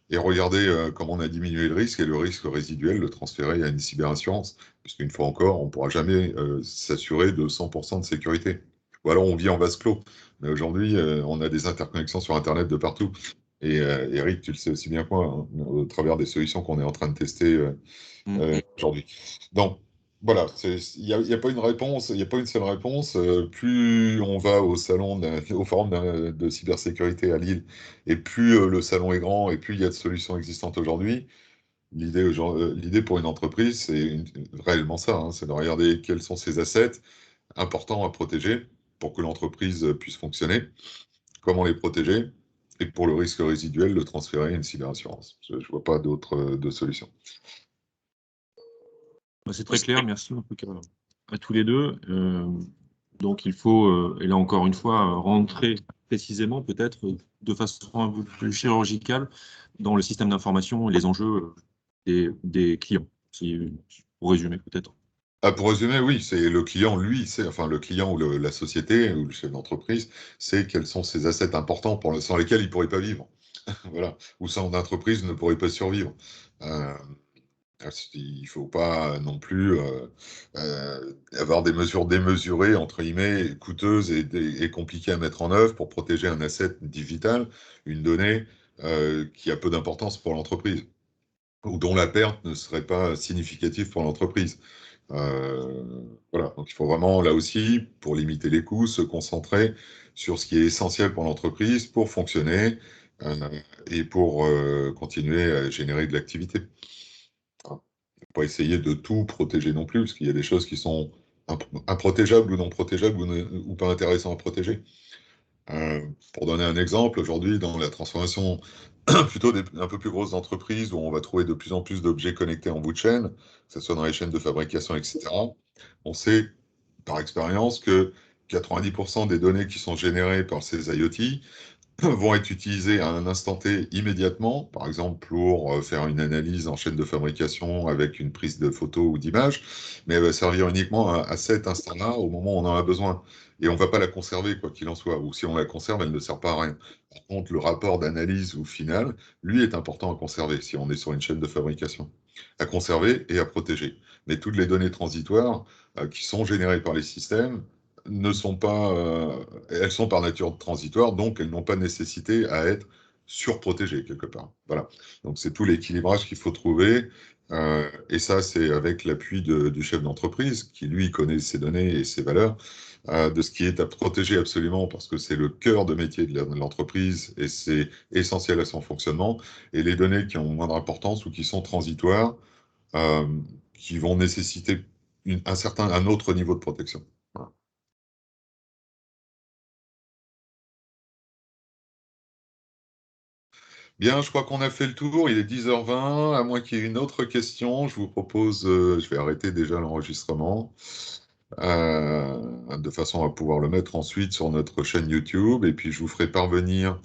et regarder comment on a diminué le risque et le risque résiduel, le transférer à une cyberassurance. Parce qu'une fois encore, on ne pourra jamais s'assurer de 100% de sécurité. Ou alors on vit en vase clos. Mais aujourd'hui, on a des interconnexions sur Internet de partout. Et Eric, tu le sais aussi bien que moi, hein, au travers des solutions qu'on est en train de tester aujourd'hui. Donc, voilà, il n'y a pas une réponse, il n'y a pas une seule réponse. Plus on va au forum de cybersécurité à Lille, et plus le salon est grand, et plus il y a de solutions existantes aujourd'hui. L'idée pour une entreprise, c'est réellement ça, hein, c'est de regarder quels sont ses assets importants à protéger pour que l'entreprise puisse fonctionner, comment les protéger, et pour le risque résiduel, le transférer à une cyberassurance. Je ne vois pas d'autres solutions. C'est très clair, merci en tout cas à tous les deux. Donc il faut, et là encore une fois, rentrer précisément, peut-être de façon un peu plus chirurgicale, dans le système d'information et les enjeux des clients. Pour résumer peut-être. Pour résumer, oui, c'est le client, lui, enfin le client ou la société ou le chef d'entreprise, c'est quels sont ses assets importants sans lesquels il ne pourrait pas vivre. Voilà. Ou son entreprise ne pourrait pas survivre. Il ne faut pas non plus avoir des mesures démesurées, entre guillemets, coûteuses et compliquées à mettre en œuvre pour protéger un asset digital, une donnée qui a peu d'importance pour l'entreprise, ou dont la perte ne serait pas significative pour l'entreprise. Voilà, donc il faut vraiment, là aussi, pour limiter les coûts, se concentrer sur ce qui est essentiel pour l'entreprise, pour fonctionner et pour continuer à générer de l'activité. Il ne faut pas essayer de tout protéger non plus, parce qu'il y a des choses qui sont improtégeables ou non protégeables ou pas intéressantes à protéger. Pour donner un exemple, aujourd'hui, dans la transformation plutôt un peu plus grosses entreprises où on va trouver de plus en plus d'objets connectés en bout de chaîne, que ce soit dans les chaînes de fabrication, etc., on sait par expérience que 90% des données qui sont générées par ces IoT vont être utilisées à un instant T immédiatement, par exemple pour faire une analyse en chaîne de fabrication avec une prise de photo ou d'image, mais elle va servir uniquement à cet instant-là, au moment où on en a besoin. Et on ne va pas la conserver, quoi qu'il en soit, ou si on la conserve, elle ne sert pas à rien. Par contre, le rapport d'analyse ou final, lui, est important à conserver si on est sur une chaîne de fabrication, à conserver et à protéger. Mais toutes les données transitoires qui sont générées par les systèmes, elles sont par nature transitoires, donc elles n'ont pas nécessité à être surprotégées quelque part. Voilà. Donc c'est tout l'équilibrage qu'il faut trouver, et ça c'est avec l'appui du chef d'entreprise qui lui connaît ses données et ses valeurs, de ce qui est à protéger absolument parce que c'est le cœur de métier de l'entreprise et c'est essentiel à son fonctionnement, et les données qui ont moindre importance ou qui sont transitoires, qui vont nécessiter un autre niveau de protection. Voilà. Bien, je crois qu'on a fait le tour, il est 10h20, à moins qu'il y ait une autre question, je vous propose, je vais arrêter déjà l'enregistrement, de façon à pouvoir le mettre ensuite sur notre chaîne YouTube, et puis je vous ferai parvenir